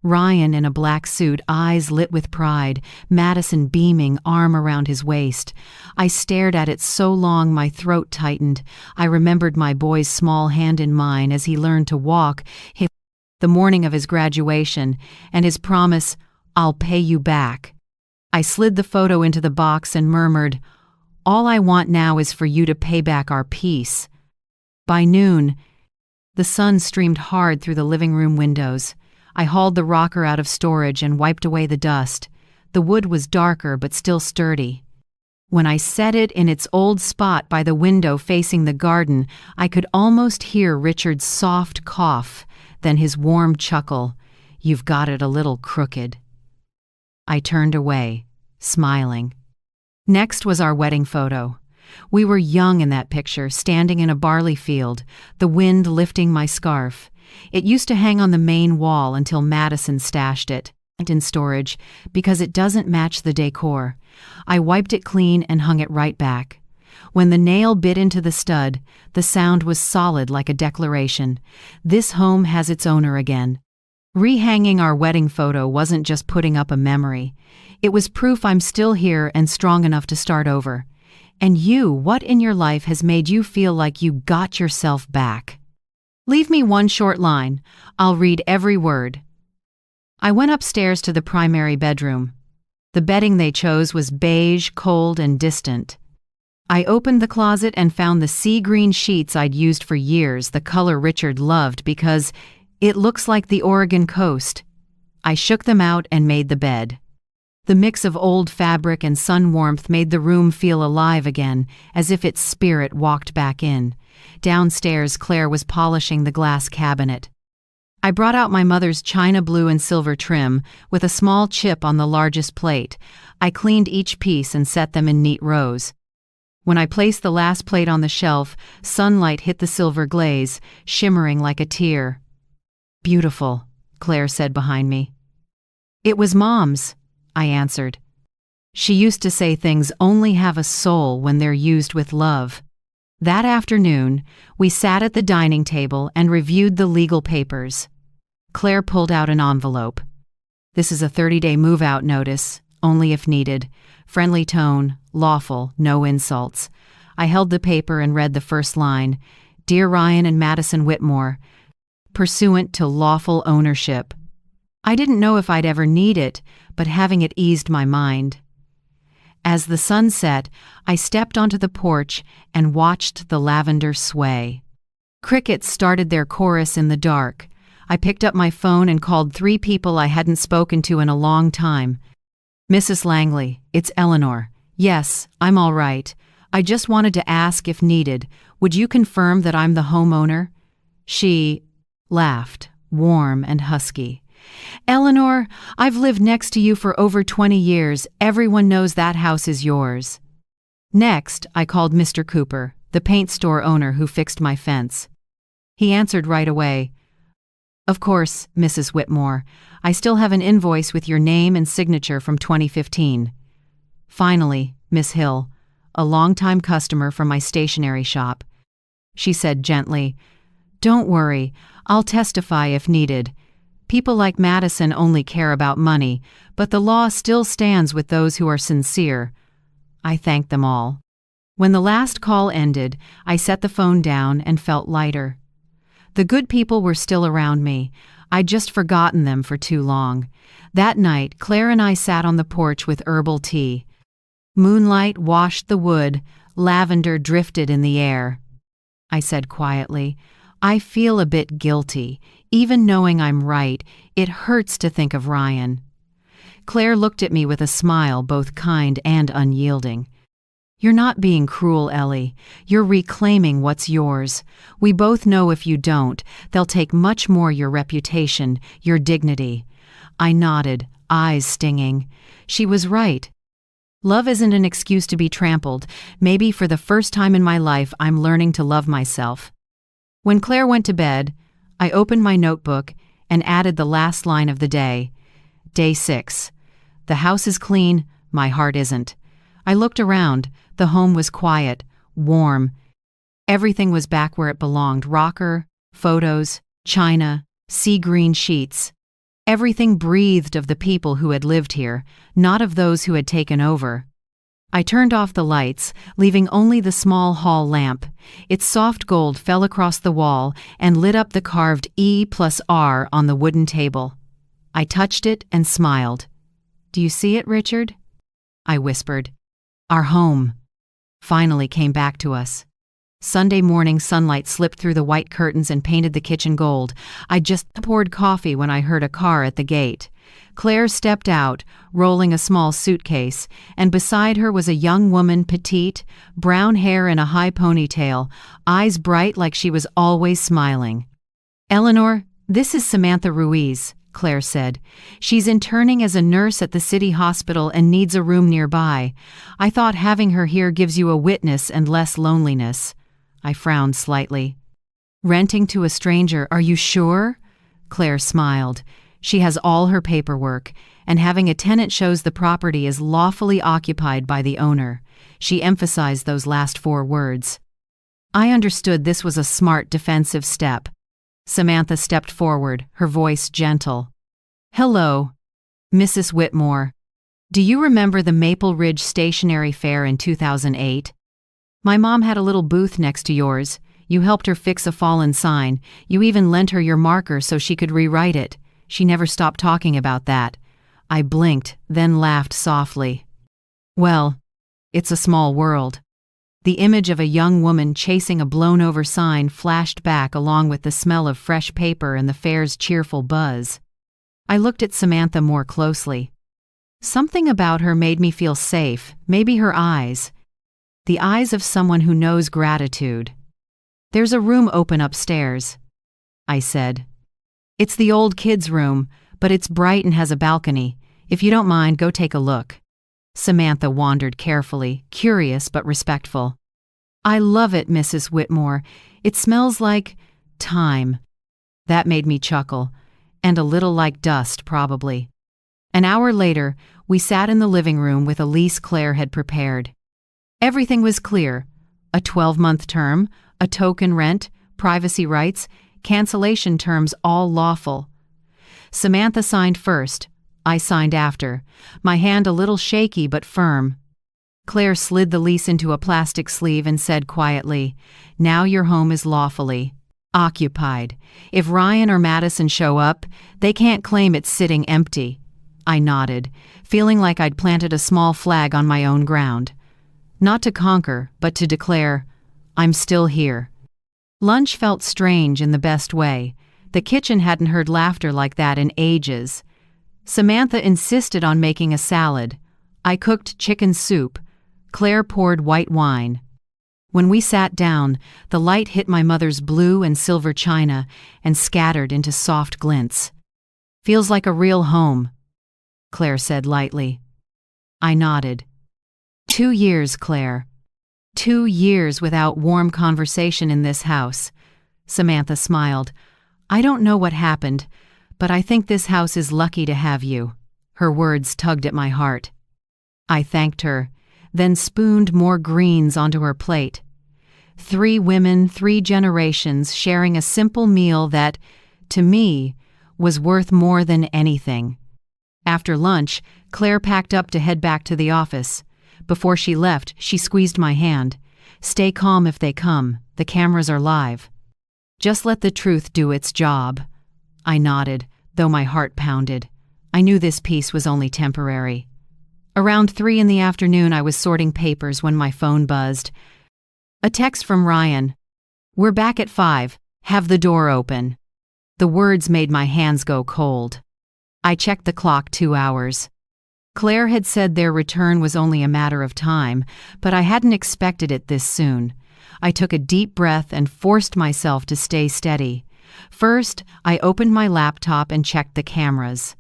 Ryan in a black suit, eyes lit with pride, Madison beaming, arm around his waist. I stared at it so long my throat tightened. I remembered my boy's small hand in mine as he learned to walk, the morning of his graduation, and his promise, "I'll pay you back." I slid the photo into the box and murmured, "All I want now is for you to pay back our peace." By noon, the sun streamed hard through the living room windows. I hauled the rocker out of storage and wiped away the dust. The wood was darker but still sturdy. When I set it in its old spot by the window facing the garden, I could almost hear Richard's soft cough, then his warm chuckle, "You've got it a little crooked." I turned away, smiling. Next was our wedding photo. We were young in that picture, standing in a barley field, the wind lifting my scarf. It used to hang on the main wall until Madison stashed it in storage because it doesn't match the decor. I wiped it clean and hung it right back. When the nail bit into the stud, the sound was solid like a declaration. This home has its owner again. Rehanging our wedding photo wasn't just putting up a memory. It was proof I'm still here and strong enough to start over. And you, what in your life has made you feel like you got yourself back? Leave me one short line. I'll read every word. I went upstairs to the primary bedroom. The bedding they chose was beige, cold, and distant. I opened the closet and found the sea green sheets I'd used for years, the color Richard loved because it looks like the Oregon coast. I shook them out and made the bed. The mix of old fabric and sun warmth made the room feel alive again, as if its spirit walked back in. Downstairs, Claire was polishing the glass cabinet. I brought out my mother's china blue and silver trim, with a small chip on the largest plate. I cleaned each piece and set them in neat rows. When I placed the last plate on the shelf, sunlight hit the silver glaze, shimmering like a tear. "Beautiful," Claire said behind me. "It was Mom's," I answered. She used to say things only have a soul when they're used with love. That afternoon, we sat at the dining table and reviewed the legal papers. Claire pulled out an envelope. "This is a 30-day move-out notice, only if needed. Friendly tone, lawful, no insults." I held the paper and read the first line, "Dear Ryan and Madison Whitmore, pursuant to lawful ownership." I didn't know if I'd ever need it, but having it eased my mind. As the sun set, I stepped onto the porch and watched the lavender sway. Crickets started their chorus in the dark. I picked up my phone and called 3 people I hadn't spoken to in a long time. "Mrs. Langley, it's Eleanor. Yes, I'm all right. I just wanted to ask if needed. Would you confirm that I'm the homeowner?" She laughed, warm and husky. "Eleanor, I've lived next to you for over 20 years. Everyone knows that house is yours." Next, I called Mr. Cooper, the paint store owner who fixed my fence. He answered right away. "Of course, Mrs. Whitmore. I still have an invoice with your name and signature from 2015. Finally, Miss Hill, a longtime customer from my stationery shop." She said gently, "Don't worry, I'll testify if needed. People like Madison only care about money, but the law still stands with those who are sincere." I thanked them all. When the last call ended, I set the phone down and felt lighter. The good people were still around me. I'd just forgotten them for too long. That night, Claire and I sat on the porch with herbal tea. Moonlight washed the wood, lavender drifted in the air. I said quietly, I feel a bit guilty. Even knowing I'm right, it hurts to think of Ryan. Claire looked at me with a smile, both kind and unyielding. You're not being cruel, Ellie. You're reclaiming what's yours. We both know if you don't, they'll take much more: your reputation, your dignity. I nodded, eyes stinging. She was right. Love isn't an excuse to be trampled. Maybe for the first time in my life, I'm learning to love myself. When Claire went to bed, I opened my notebook and added the last line of the day. Day 6. The house is clean, my heart isn't. I looked around. The home was quiet, warm. Everything was back where it belonged: rocker, photos, china, sea green sheets. Everything breathed of the people who had lived here, not of those who had taken over. I turned off the lights, leaving only the small hall lamp. Its soft gold fell across the wall and lit up the carved E+R on the wooden table. I touched it and smiled. Do you see it, Richard? I whispered. Our home finally came back to us. Sunday morning sunlight slipped through the white curtains and painted the kitchen gold. I just poured coffee when I heard a car at the gate. Claire stepped out, rolling a small suitcase, and beside her was a young woman, petite, brown hair in a high ponytail, eyes bright like she was always smiling. Eleanor, this is Samantha Ruiz, Claire said. She's interning as a nurse at the city hospital and needs a room nearby. I thought having her here gives you a witness and less loneliness. I frowned slightly. Renting to a stranger, are you sure? Claire smiled. She has all her paperwork, and having a tenant shows the property is lawfully occupied by the owner. She emphasized those last 4 words. I understood this was a smart defensive step. Samantha stepped forward, her voice gentle. Hello, Mrs. Whitmore. Do you remember the Maple Ridge Stationery Fair in 2008? My mom had a little booth next to yours. You helped her fix a fallen sign. You even lent her your marker so she could rewrite it. She never stopped talking about that. I blinked, then laughed softly. Well, it's a small world. The image of a young woman chasing a blown-over sign flashed back along with the smell of fresh paper and the fair's cheerful buzz. I looked at Samantha more closely. Something about her made me feel safe, maybe her eyes. The eyes of someone who knows gratitude. There's a room open upstairs, I said. It's the old kids' room, but it's bright and has a balcony. If you don't mind, go take a look. Samantha wandered carefully, curious but respectful. I love it, Mrs. Whitmore. It smells like time. That made me chuckle, and a little like dust, probably. An hour later, we sat in the living room with a lease Claire had prepared. Everything was clear. A 12-month term, a token rent, privacy rights, cancellation terms all lawful. Samantha signed first. I signed after, my hand a little shaky but firm. Claire slid the lease into a plastic sleeve and said quietly, Now your home is lawfully occupied. If Ryan or Madison show up, they can't claim it's sitting empty. I nodded, feeling like I'd planted a small flag on my own ground. Not to conquer, but to declare, I'm still here. Lunch felt strange in the best way. The kitchen hadn't heard laughter like that in ages. Samantha insisted on making a salad. I cooked chicken soup. Claire poured white wine. When we sat down, the light hit my mother's blue and silver china and scattered into soft glints. Feels like a real home, Claire said lightly. I nodded. 2 years, Claire. 2 years without warm conversation in this house. Samantha smiled. I don't know what happened, but I think this house is lucky to have you. Her words tugged at my heart. I thanked her, then spooned more greens onto her plate. 3 women, 3 generations sharing a simple meal that, to me, was worth more than anything. After lunch, Claire packed up to head back to the office. Before she left, she squeezed my hand. Stay calm if they come. The cameras are live. Just let the truth do its job. I nodded, though my heart pounded. I knew this peace was only temporary. Around 3 in the afternoon, I was sorting papers when my phone buzzed. A text from Ryan. "We're back at 5. Have the door open." The words made my hands go cold. I checked the clock 2 hours. Claire had said their return was only a matter of time, but I hadn't expected it this soon. I took a deep breath and forced myself to stay steady. First, I opened my laptop and checked the cameras.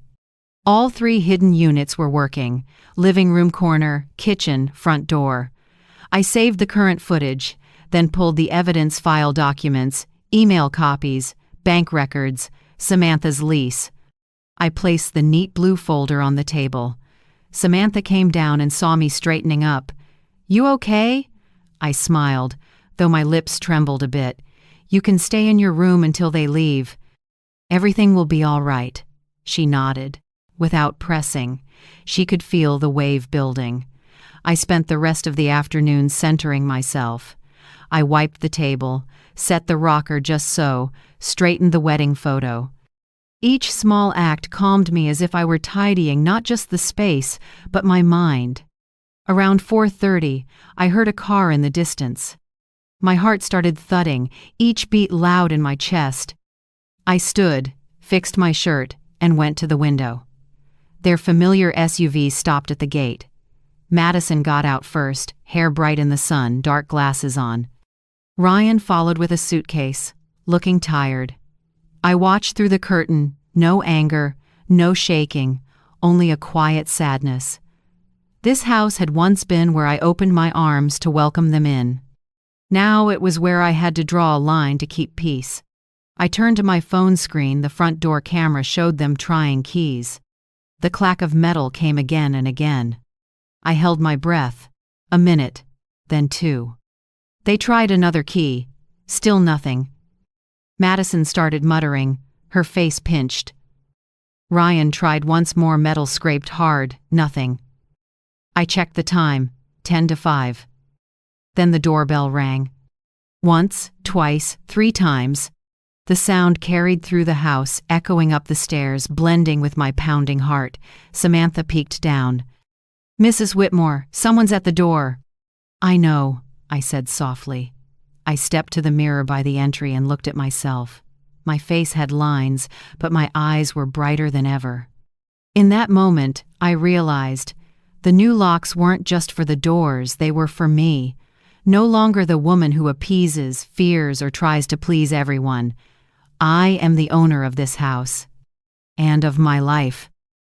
All 3 hidden units were working: living room corner, kitchen, front door. I saved the current footage, then pulled the evidence file documents, email copies, bank records, Samantha's lease. I placed the neat blue folder on the table. Samantha came down and saw me straightening up. "You okay?" I smiled, though my lips trembled a bit. "You can stay in your room until they leave." "Everything will be all right," she nodded. Without pressing, she could feel the wave building. I spent the rest of the afternoon centering myself. I wiped the table, set the rocker just so, straightened the wedding photo. Each small act calmed me as if I were tidying not just the space, but my mind. Around 4:30, I heard a car in the distance. My heart started thudding, each beat loud in my chest. I stood, fixed my shirt, and went to the window. Their familiar SUV stopped at the gate. Madison got out first, hair bright in the sun, dark glasses on. Ryan followed with a suitcase, looking tired. I watched through the curtain, no anger, no shaking, only a quiet sadness. This house had once been where I opened my arms to welcome them in. Now it was where I had to draw a line to keep peace. I turned to my phone screen. The front door camera showed them trying keys. The clack of metal came again and again. I held my breath. A minute, then 2. They tried another key. Still nothing. Madison started muttering, her face pinched. Ryan tried once more. Metal scraped hard. Nothing. I checked the time. 10 to 5. Then the doorbell rang. Once, twice, 3 times. The sound carried through the house, echoing up the stairs, blending with my pounding heart. Samantha peeked down. "Mrs. Whitmore, someone's at the door." "I know," I said softly. I stepped to the mirror by the entry and looked at myself. My face had lines, but my eyes were brighter than ever. In that moment, I realized the new locks weren't just for the doors, they were for me. No longer the woman who appeases, fears, or tries to please everyone. I am the owner of this house. And of my life.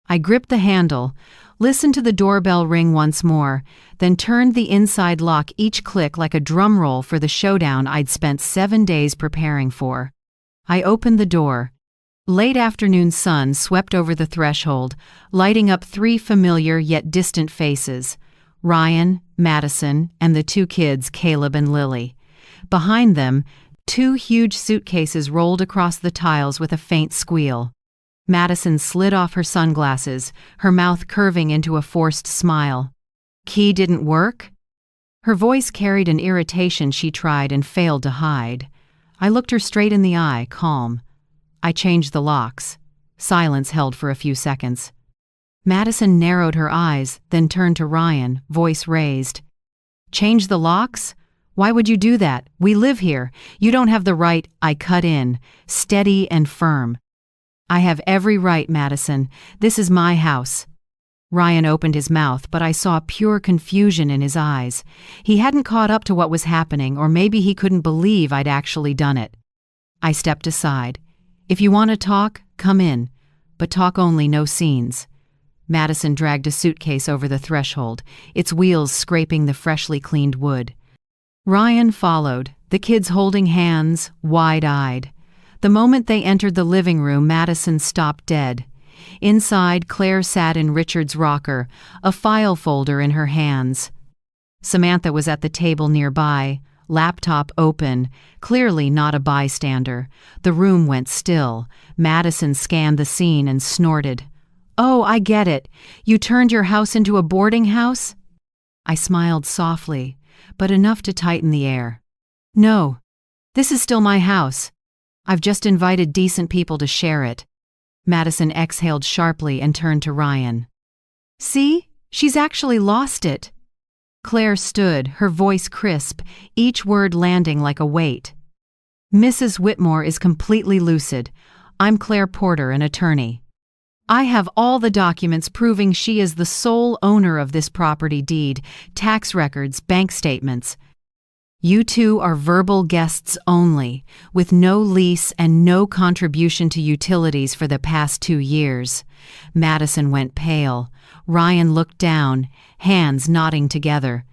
I gripped the handle, listened to the doorbell ring once more, then turned the inside lock, each click like a drum roll for the showdown I'd spent 7 days preparing for. I opened the door. Late afternoon sun swept over the threshold, lighting up 3 familiar yet distant faces: Ryan, Madison, and the 2 kids, Caleb and Lily. Behind them, 2 huge suitcases rolled across the tiles with a faint squeal. Madison slid off her sunglasses, her mouth curving into a forced smile. "Key didn't work?" Her voice carried an irritation she tried and failed to hide. I looked her straight in the eye, calm. I changed the locks. Silence held for a few seconds. Madison narrowed her eyes, then turned to Ryan, voice raised. "Change the locks? Why would you do that? We live here. You don't have the right." I cut in, steady and firm. "I have every right, Madison. This is my house." Ryan opened his mouth, but I saw pure confusion in his eyes. He hadn't caught up to what was happening, or maybe he couldn't believe I'd actually done it. I stepped aside. "If you want to talk, come in. But talk only, no scenes." Madison dragged a suitcase over the threshold, its wheels scraping the freshly cleaned wood. Ryan followed, the kids holding hands, wide-eyed. The moment they entered the living room, Madison stopped dead. Inside, Claire sat in Richard's rocker, a file folder in her hands. Samantha was at the table nearby, laptop open, clearly not a bystander. The room went still. Madison scanned the scene and snorted. "Oh, I get it. You turned your house into a boarding house?" I smiled softly, but enough to tighten the air. "No. This is still my house. I've just invited decent people to share it." Madison exhaled sharply and turned to Ryan. "See? She's actually lost it." Claire stood, her voice crisp, each word landing like a weight. "Mrs. Whitmore is completely lucid. I'm Claire Porter, an attorney. I have all the documents proving she is the sole owner of this property deed, tax records, bank statements. You two are verbal guests only, with no lease and no contribution to utilities for the past 2 years." Madison went pale. Ryan looked down, hands knotting together.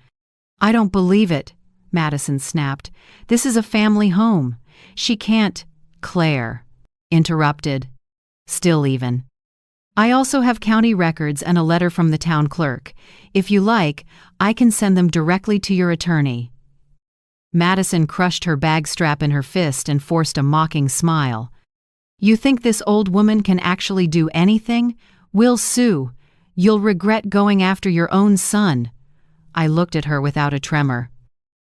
"I don't believe it," Madison snapped. "This is a family home. She can't—" Claire interrupted. "Still even. I also have county records and a letter from the town clerk. If you like, I can send them directly to your attorney." Madison crushed her bag strap in her fist and forced a mocking smile. "You think this old woman can actually do anything? We'll sue. You'll regret going after your own son." I looked at her without a tremor.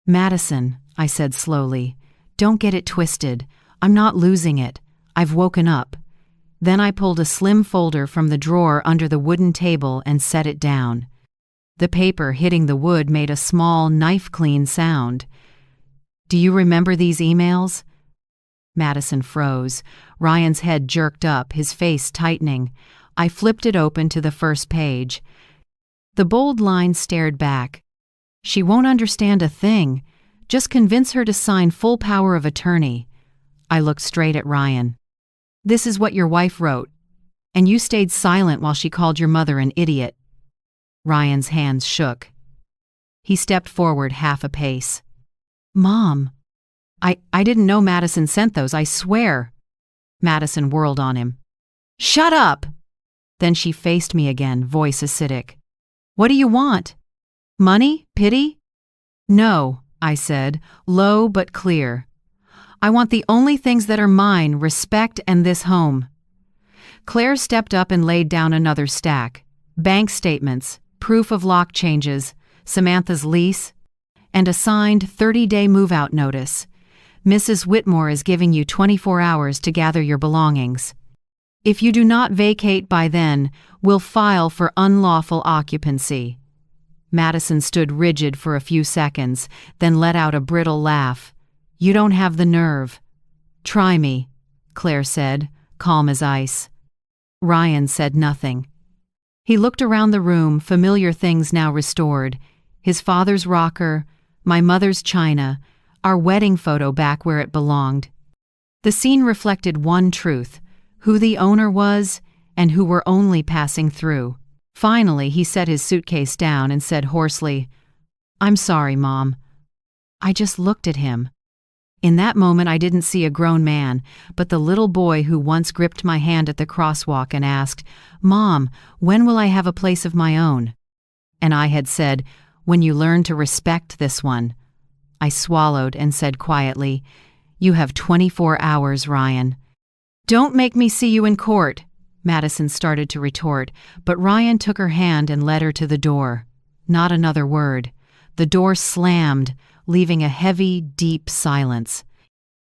"Madison," I said slowly, "don't get it twisted. I'm not losing it. I've woken up." Then I pulled a slim folder from the drawer under the wooden table and set it down. The paper hitting the wood made a small, knife-clean sound. "Do you remember these emails?" Madison froze. Ryan's head jerked up, his face tightening. I flipped it open to the first page. The bold line stared back. "She won't understand a thing. Just convince her to sign full power of attorney." I looked straight at Ryan. "This is what your wife wrote. And you stayed silent while she called your mother an idiot." Ryan's hands shook. He stepped forward half a pace. "Mom, I didn't know Madison sent those, I swear." Madison whirled on him. "Shut up!" Then she faced me again, voice acidic. "What do you want? Money? Pity?" "No," I said, low but clear. "I want the only things that are mine, respect and this home." Claire stepped up and laid down another stack. Bank statements, proof of lock changes, Samantha's lease, and a signed 30-day move-out notice. "Mrs. Whitmore is giving you 24 hours to gather your belongings. If you do not vacate by then, we'll file for unlawful occupancy." Madison stood rigid for a few seconds, then let out a brittle laugh. "You don't have the nerve." "Try me," Claire said, calm as ice. Ryan said nothing. He looked around the room, familiar things now restored. His father's rocker, my mother's china, our wedding photo back where it belonged. The scene reflected one truth: who the owner was and who were only passing through. Finally, he set his suitcase down and said hoarsely, "I'm sorry, Mom." I just looked at him. In that moment, I didn't see a grown man, but the little boy who once gripped my hand at the crosswalk and asked, "Mom, when will I have a place of my own?" And I had said, "When you learn to respect this one." I swallowed and said quietly, "You have 24 hours, Ryan." "Don't make me see you in court," Madison started to retort, but Ryan took her hand and led her to the door. Not another word. The door slammed, leaving a heavy, deep silence.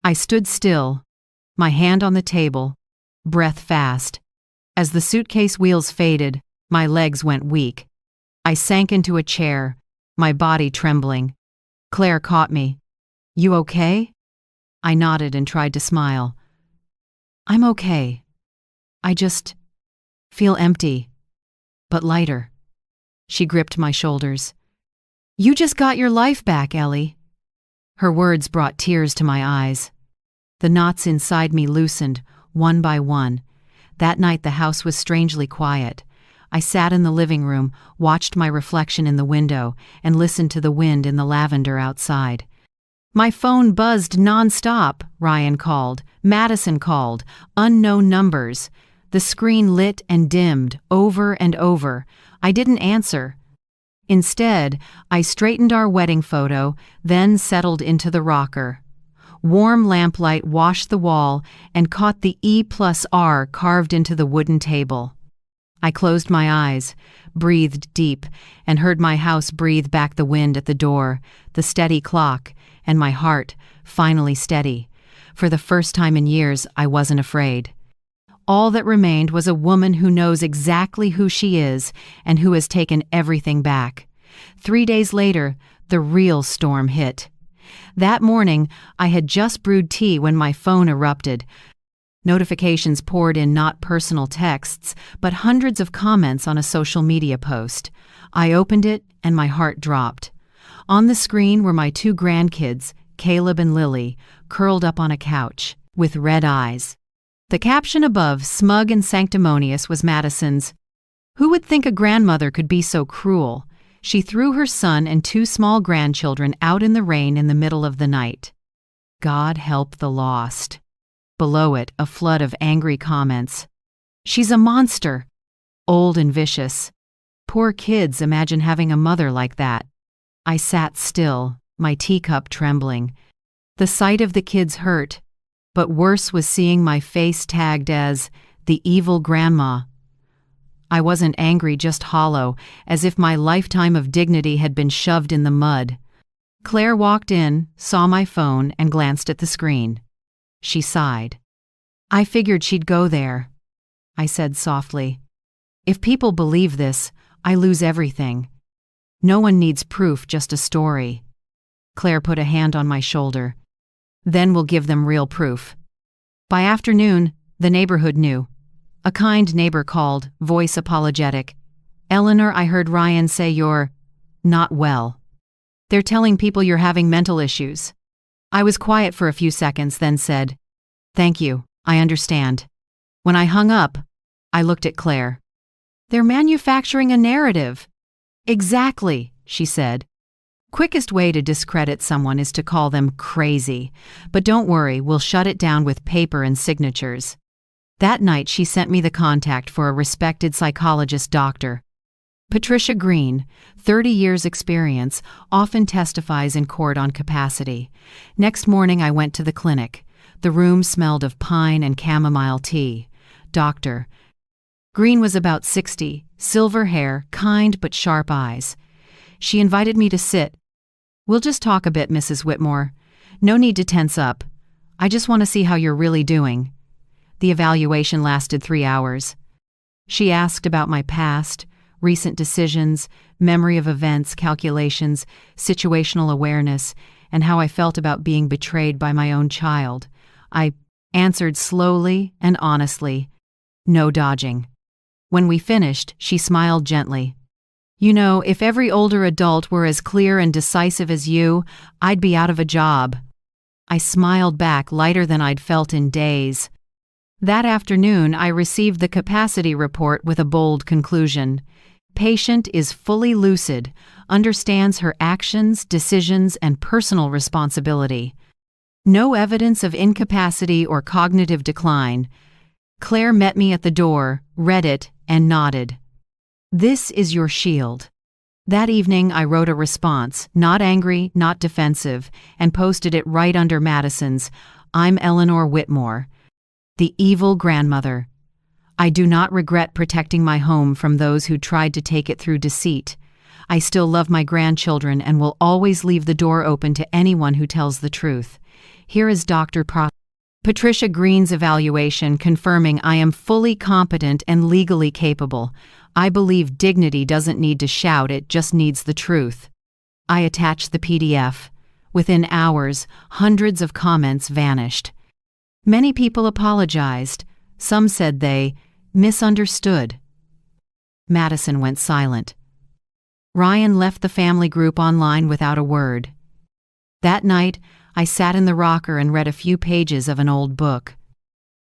I stood still, my hand on the table, breath fast. As the suitcase wheels faded, my legs went weak. I sank into a chair, my body trembling. Claire caught me. "You okay?" I nodded and tried to smile. "I'm okay. I just feel empty, but lighter." She gripped my shoulders. "You just got your life back, Ellie." Her words brought tears to my eyes. The knots inside me loosened, one by one. That night the house was strangely quiet. I sat in the living room, watched my reflection in the window, and listened to the wind in the lavender outside. My phone buzzed nonstop. Ryan called. Madison called. Unknown numbers. The screen lit and dimmed, over and over. I didn't answer. Instead, I straightened our wedding photo, then settled into the rocker. Warm lamplight washed the wall and caught the E+R carved into the wooden table. I closed my eyes, breathed deep, and heard my house breathe back the wind at the door, the steady clock, and my heart, finally steady. For the first time in years, I wasn't afraid. All that remained was a woman who knows exactly who she is and who has taken everything back. 3 days later, the real storm hit. That morning, I had just brewed tea when my phone erupted. Notifications poured in, not personal texts, but hundreds of comments on a social media post. I opened it and my heart dropped. On the screen were my 2 grandkids, Caleb and Lily, curled up on a couch, with red eyes. The caption above, smug and sanctimonious, was Madison's. Who would think a grandmother could be so cruel? She threw her son and 2 small grandchildren out in the rain in the middle of the night. God help the lost. Below it, a flood of angry comments. She's a monster. Old and vicious. Poor kids, imagine having a mother like that. I sat still, my teacup trembling. The sight of the kids hurt, but worse was seeing my face tagged as the evil grandma. I wasn't angry, just hollow, as if my lifetime of dignity had been shoved in the mud. Claire walked in, saw my phone, and glanced at the screen. She sighed. I figured she'd go there. I said softly, if people believe this, I lose everything. No one needs proof, just a story. Claire put a hand on my shoulder. Then we'll give them real proof. By afternoon, the neighborhood knew. A kind neighbor called, voice apologetic. Eleanor, I heard Ryan say you're not well. They're telling people you're having mental issues. I was quiet for a few seconds, then said, thank you, I understand. When I hung up, I looked at Claire. They're manufacturing a narrative. Exactly, she said. Quickest way to discredit someone is to call them crazy. But don't worry, we'll shut it down with paper and signatures. That night she sent me the contact for a respected psychologist doctor. Patricia Green, 30 years experience, often testifies in court on capacity. Next morning I went to the clinic. The room smelled of pine and chamomile tea. Doctor. Green was about 60, silver hair, kind but sharp eyes. She invited me to sit. We'll just talk a bit, Mrs. Whitmore. No need to tense up. I just want to see how you're really doing. The evaluation lasted 3 hours. She asked about my past, recent decisions, memory of events, calculations, situational awareness, and how I felt about being betrayed by my own child. I answered slowly and honestly. No dodging. When we finished, she smiled gently. You know, if every older adult were as clear and decisive as you, I'd be out of a job. I smiled back, lighter than I'd felt in days. That afternoon, I received the capacity report with a bold conclusion. Patient is fully lucid, understands her actions, decisions, and personal responsibility. No evidence of incapacity or cognitive decline. Claire met me at the door, read it, and nodded. This is your shield. That evening, I wrote a response, not angry, not defensive, and posted it right under Madison's, I'm Eleanor Whitmore, the evil grandmother. I do not regret protecting my home from those who tried to take it through deceit. I still love my grandchildren and will always leave the door open to anyone who tells the truth. Here is Dr. Patricia Green's evaluation confirming I am fully competent and legally capable. I believe dignity doesn't need to shout, it just needs the truth. I attached the PDF. Within hours, hundreds of comments vanished. Many people apologized. Some said they misunderstood. Madison went silent. Ryan left the family group online without a word. That night, I sat in the rocker and read a few pages of an old book.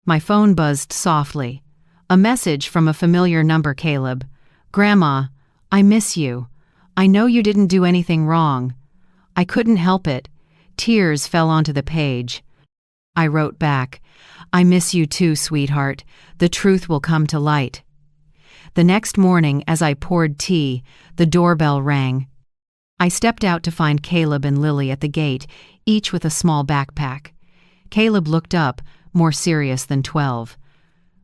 My phone buzzed softly. A message from a familiar number, Caleb. Grandma, I miss you. I know you didn't do anything wrong. I couldn't help it. Tears fell onto the page. I wrote back, I miss you too, sweetheart. The truth will come to light. The next morning, as I poured tea, the doorbell rang. I stepped out to find Caleb and Lily at the gate, each with a small backpack. Caleb looked up, more serious than 12.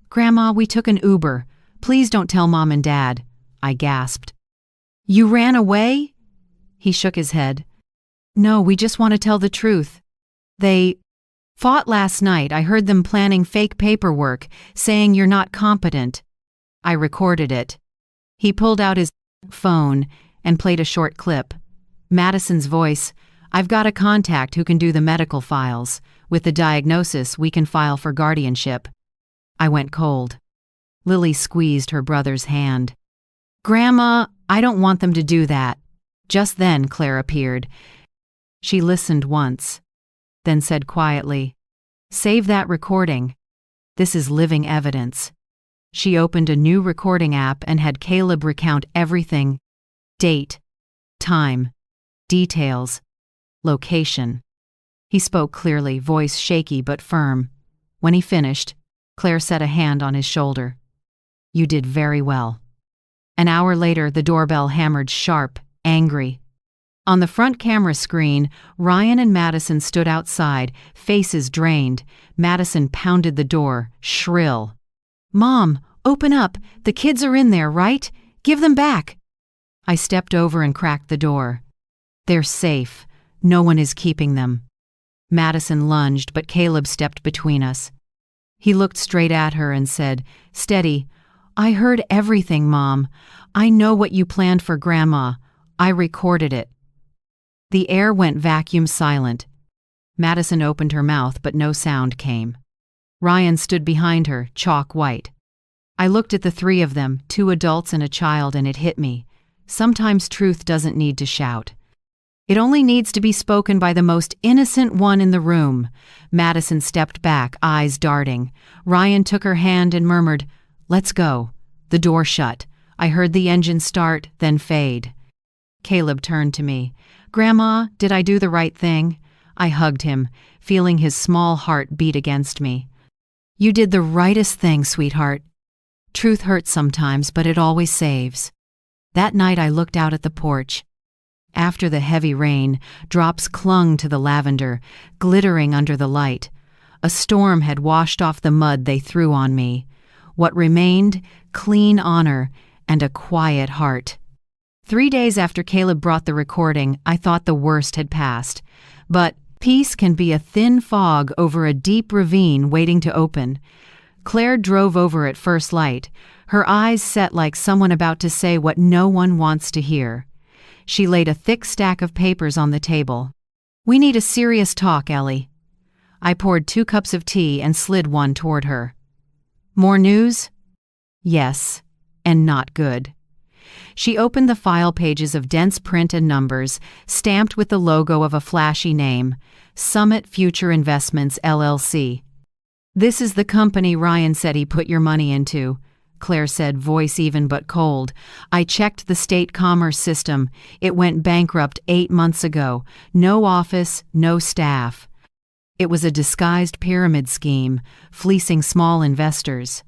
Grandma, we took an Uber. Please don't tell Mom and Dad, I gasped. You ran away? He shook his head. No, we just want to tell the truth. They Fought last night. I heard them planning fake paperwork, saying you're not competent. I recorded it. He pulled out his phone and played a short clip. Madison's voice, I've got a contact who can do the medical files. With the diagnosis, we can file for guardianship. I went cold. Lily squeezed her brother's hand. Grandma, I don't want them to do that. Just then Claire appeared. She listened once, then said quietly, Save that recording. This is living evidence. She opened a new recording app and had Caleb recount everything. Date, time, details, location. He spoke clearly, voice shaky but firm. When he finished, Claire set a hand on his shoulder. You did very well. An hour later, the doorbell hammered sharp, angry. On the front camera screen, Ryan and Madison stood outside, faces drained. Madison pounded the door, shrill. Mom, open up. The kids are in there, right? Give them back. I stepped over and cracked the door. They're safe. No one is keeping them. Madison lunged, but Caleb stepped between us. He looked straight at her and said, Steady. I heard everything, Mom. I know what you planned for Grandma. I recorded it. The air went vacuum silent. Madison opened her mouth, but no sound came. Ryan stood behind her, chalk white. I looked at the three of them, 2 adults and a child, and it hit me. Sometimes truth doesn't need to shout. It only needs to be spoken by the most innocent one in the room. Madison stepped back, eyes darting. Ryan took her hand and murmured, Let's go. The door shut. I heard the engine start, then fade. Caleb turned to me. Grandma, did I do the right thing? I hugged him, feeling his small heart beat against me. You did the rightest thing, sweetheart. Truth hurts sometimes, but it always saves. That night I looked out at the porch. After the heavy rain, drops clung to the lavender, glittering under the light. A storm had washed off the mud they threw on me. What remained, clean honor and a quiet heart. 3 days after Caleb brought the recording, I thought the worst had passed. But peace can be a thin fog over a deep ravine waiting to open. Claire drove over at first light, her eyes set like someone about to say what no one wants to hear. She laid a thick stack of papers on the table. We need a serious talk, Ellie. I poured 2 cups of tea and slid one toward her. More news? Yes, and not good. She opened the file pages of dense print and numbers, stamped with the logo of a flashy name, Summit Future Investments, LLC. This is the company Ryan said he put your money into, Claire said, voice even but cold. I checked the state commerce system. It went bankrupt 8 months ago. No office, no staff. It was a disguised pyramid scheme, fleecing small investors.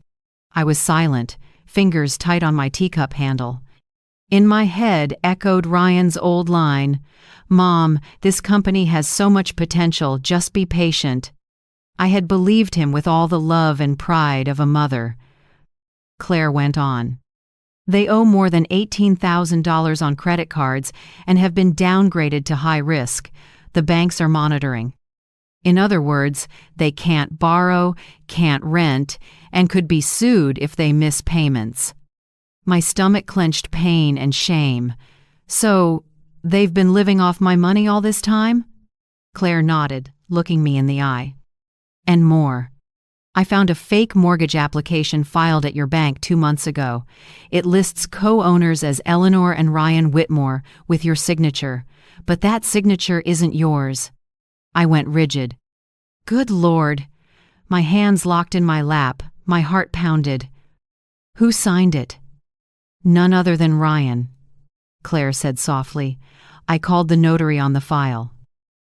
I was silent, fingers tight on my teacup handle. In my head echoed Ryan's old line, Mom, this company has so much potential, just be patient. I had believed him with all the love and pride of a mother. Claire went on. They owe more than $18,000 on credit cards and have been downgraded to high risk. The banks are monitoring. In other words, they can't borrow, can't rent, and could be sued if they miss payments. My stomach clenched pain and shame. So, they've been living off my money all this time? Claire nodded, looking me in the eye. And more. I found a fake mortgage application filed at your bank 2 months ago. It lists co-owners as Eleanor and Ryan Whitmore with your signature, but that signature isn't yours. I went rigid. Good Lord. My hands locked in my lap, my heart pounded. Who signed it? None other than Ryan, Claire said softly. I called the notary on the file.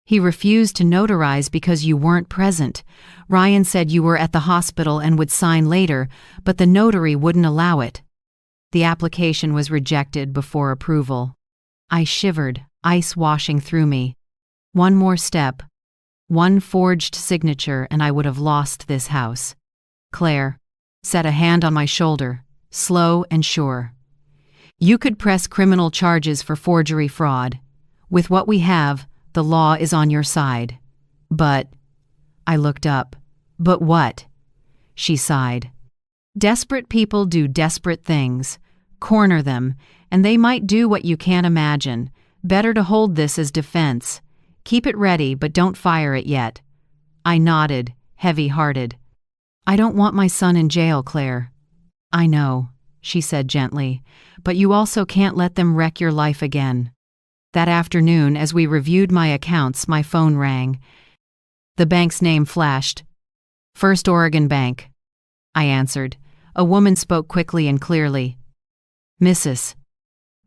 He refused to notarize because you weren't present. Ryan said you were at the hospital and would sign later, but the notary wouldn't allow it. The application was rejected before approval. I shivered, ice washing through me. One more step, one forged signature, and I would have lost this house. Claire set a hand on my shoulder, slow and sure. You could press criminal charges for forgery fraud. With what we have, the law is on your side. But I looked up. But what? She sighed. Desperate people do desperate things. Corner them, and they might do what you can't imagine. Better to hold this as defense. Keep it ready, but don't fire it yet. I nodded, heavy-hearted. I don't want my son in jail, Claire. I know, she said gently, but you also can't let them wreck your life again. That afternoon, as we reviewed my accounts, my phone rang. The bank's name flashed. First Oregon Bank. I answered. A woman spoke quickly and clearly. Mrs.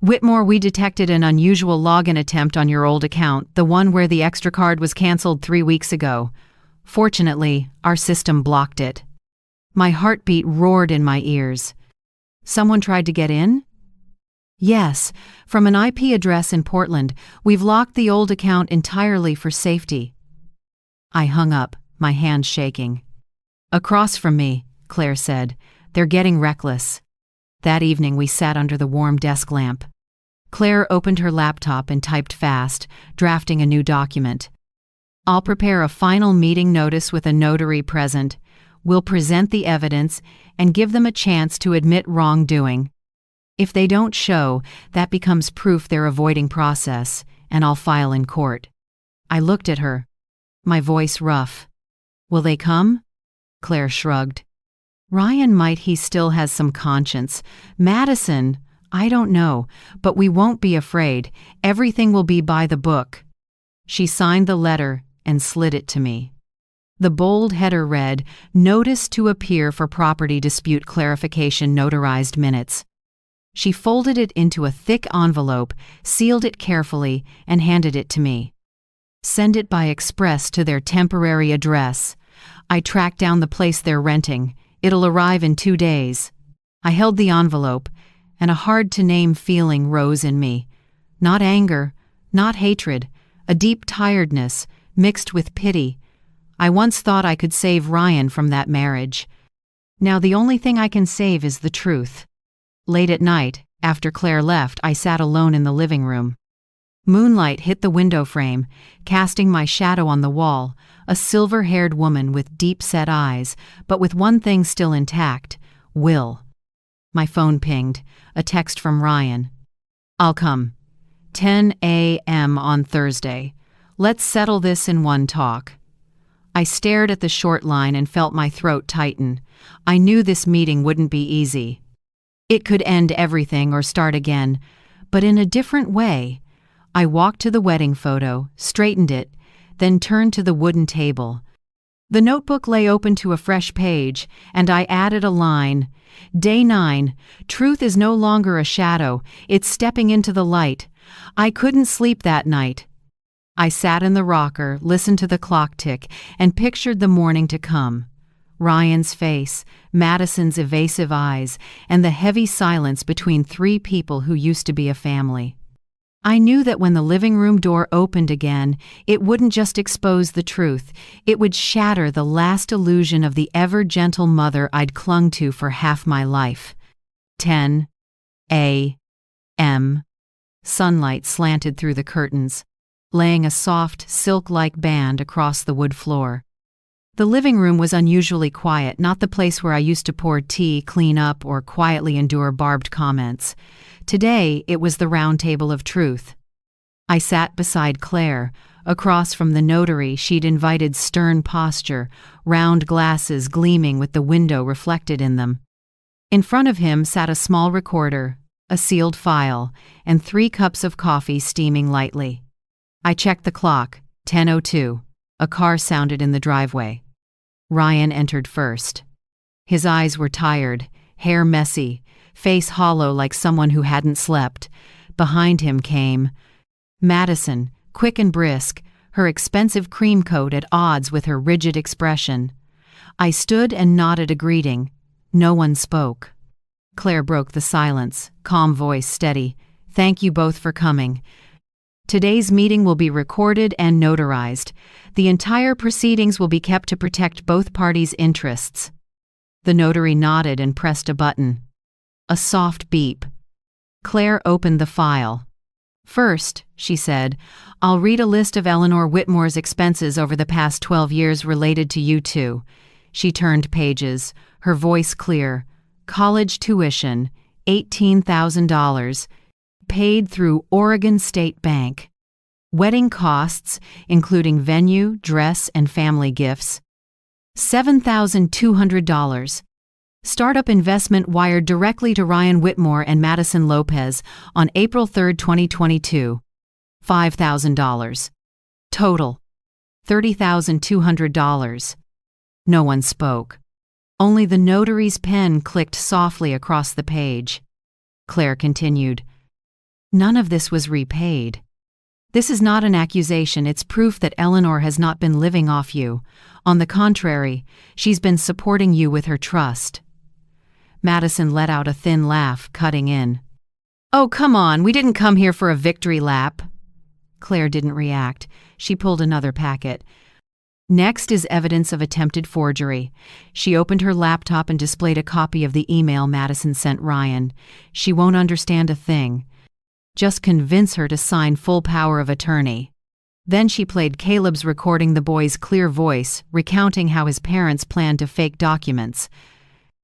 Whitmore, we detected an unusual login attempt on your old account, the one where the extra card was canceled 3 weeks ago. Fortunately, our system blocked it. My heartbeat roared in my ears. Someone tried to get in? Yes, from an IP address in Portland. We've locked the old account entirely for safety. I hung up, my hands shaking. Across from me, Claire said, they're getting reckless. That evening we sat under the warm desk lamp. Claire opened her laptop and typed fast, drafting a new document. I'll prepare a final meeting notice with a notary present. We'll present the evidence and give them a chance to admit wrongdoing. If they don't show, that becomes proof they're avoiding process, and I'll file in court. I looked at her, my voice rough. Will they come? Claire shrugged. Ryan might, he still has some conscience. Madison, I don't know, but we won't be afraid. Everything will be by the book. She signed the letter and slid it to me. The bold header read, Notice to appear for property dispute clarification notarized minutes. She folded it into a thick envelope, sealed it carefully, and handed it to me. Send it by express to their temporary address. I tracked down the place they're renting. It'll arrive in 2 days. I held the envelope, and a hard-to-name feeling rose in me. Not anger, not hatred, a deep tiredness, mixed with pity. I once thought I could save Ryan from that marriage. Now the only thing I can save is the truth. Late at night, after Claire left, I sat alone in the living room. Moonlight hit the window frame, casting my shadow on the wall, a silver-haired woman with deep-set eyes, but with one thing still intact, will. My phone pinged, a text from Ryan. I'll come. 10 a.m. on Thursday. Let's settle this in one talk. I stared at the short line and felt my throat tighten. I knew this meeting wouldn't be easy. It could end everything or start again, but in a different way. I walked to the wedding photo, straightened it, then turned to the wooden table. The notebook lay open to a fresh page, and I added a line. Day 9, truth is no longer a shadow, it's stepping into the light. I couldn't sleep that night. I sat in the rocker, listened to the clock tick, and pictured the morning to come. Ryan's face, Madison's evasive eyes, and the heavy silence between 3 people who used to be a family. I knew that when the living room door opened again, it wouldn't just expose the truth, it would shatter the last illusion of the ever-gentle mother I'd clung to for half my life. 10 a.m. Sunlight slanted through the curtains, laying a soft, silk-like band across the wood floor. The living room was unusually quiet, not the place where I used to pour tea, clean up, or quietly endure barbed comments. Today, it was the round table of truth. I sat beside Claire. Across from the notary, she'd invited stern posture, round glasses gleaming with the window reflected in them. In front of him sat a small recorder, a sealed file, and 3 cups of coffee steaming lightly. I checked the clock, 10:02. A car sounded in the driveway. Ryan entered first. His eyes were tired, hair messy, face hollow like someone who hadn't slept. Behind him came Madison, quick and brisk, her expensive cream coat at odds with her rigid expression. I stood and nodded a greeting. No one spoke. Claire broke the silence, calm voice steady. Thank you both for coming. Today's meeting will be recorded and notarized. The entire proceedings will be kept to protect both parties' interests. The notary nodded and pressed a button. A soft beep. Claire opened the file. First, she said, I'll read a list of Eleanor Whitmore's expenses over the past 12 years related to you two. She turned pages, her voice clear. College tuition, $18,000, paid through Oregon State Bank. Wedding costs, including venue, dress, and family gifts, $7,200. Startup investment wired directly to Ryan Whitmore and Madison Lopez on April 3, 2022. $5,000. Total. $30,200. No one spoke. Only the notary's pen clicked softly across the page. Claire continued. None of this was repaid. This is not an accusation, it's proof that Eleanor has not been living off you. On the contrary, she's been supporting you with her trust. Madison let out a thin laugh, cutting in. Oh, come on, we didn't come here for a victory lap. Claire didn't react. She pulled another packet. Next is evidence of attempted forgery. She opened her laptop and displayed a copy of the email Madison sent Ryan. She won't understand a thing. Just convince her to sign full power of attorney. Then she played Caleb's recording the boy's clear voice, recounting how his parents planned to fake documents.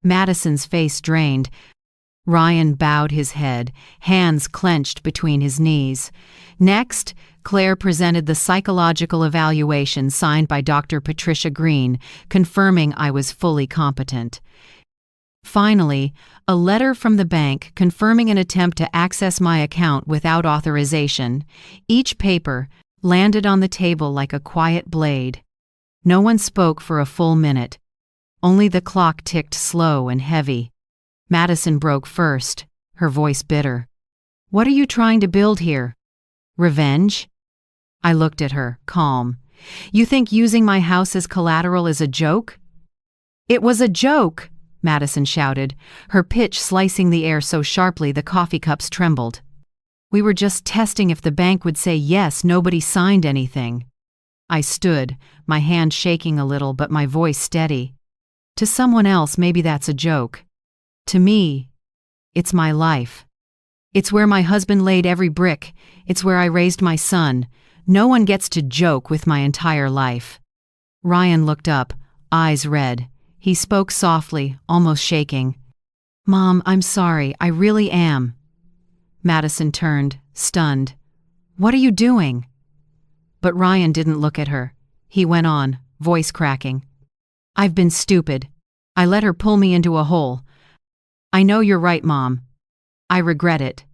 Madison's face drained. Ryan bowed his head, hands clenched between his knees. Next, Claire presented the psychological evaluation signed by Dr. Patricia Green, confirming I was fully competent. Finally, a letter from the bank confirming an attempt to access my account without authorization. Each paper landed on the table like a quiet blade. No one spoke for a full minute. Only the clock ticked slow and heavy. Madison broke first, her voice bitter. What are you trying to build here? Revenge? I looked at her, calm. You think using my house as collateral is a joke? It was a joke, Madison shouted, her pitch slicing the air so sharply the coffee cups trembled. We were just testing if the bank would say yes, nobody signed anything. I stood, my hand shaking a little but my voice steady. To someone else, maybe that's a joke. To me, it's my life. It's where my husband laid every brick. It's where I raised my son. No one gets to joke with my entire life. Ryan looked up, eyes red. He spoke softly, almost shaking. Mom, I'm sorry, I really am. Madison turned, stunned. What are you doing? But Ryan didn't look at her. He went on, voice cracking. I've been stupid. I let her pull me into a hole. I know you're right, Mom. I regret it.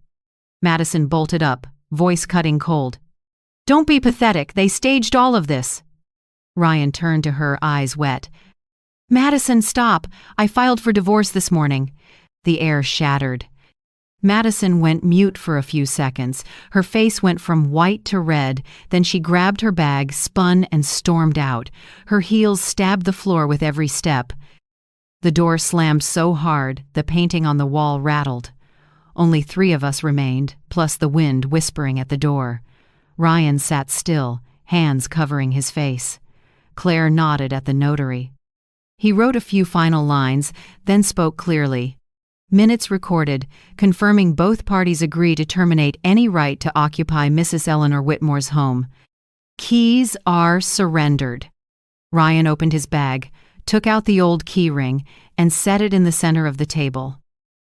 Madison bolted up, voice cutting cold. Don't be pathetic, they staged all of this. Ryan turned to her, eyes wet. Madison, stop. I filed for divorce this morning. The air shattered. Madison went mute for a few seconds. Her face went from white to red, then she grabbed her bag, spun, and stormed out. Her heels stabbed the floor with every step. The door slammed so hard, the painting on the wall rattled. Only 3 of us remained, plus the wind whispering at the door. Ryan sat still, hands covering his face. Claire nodded at the notary. He wrote a few final lines, then spoke clearly. Minutes recorded, confirming both parties agree to terminate any right to occupy Mrs. Eleanor Whitmore's home. Keys are surrendered. Ryan opened his bag, took out the old key ring, and set it in the center of the table.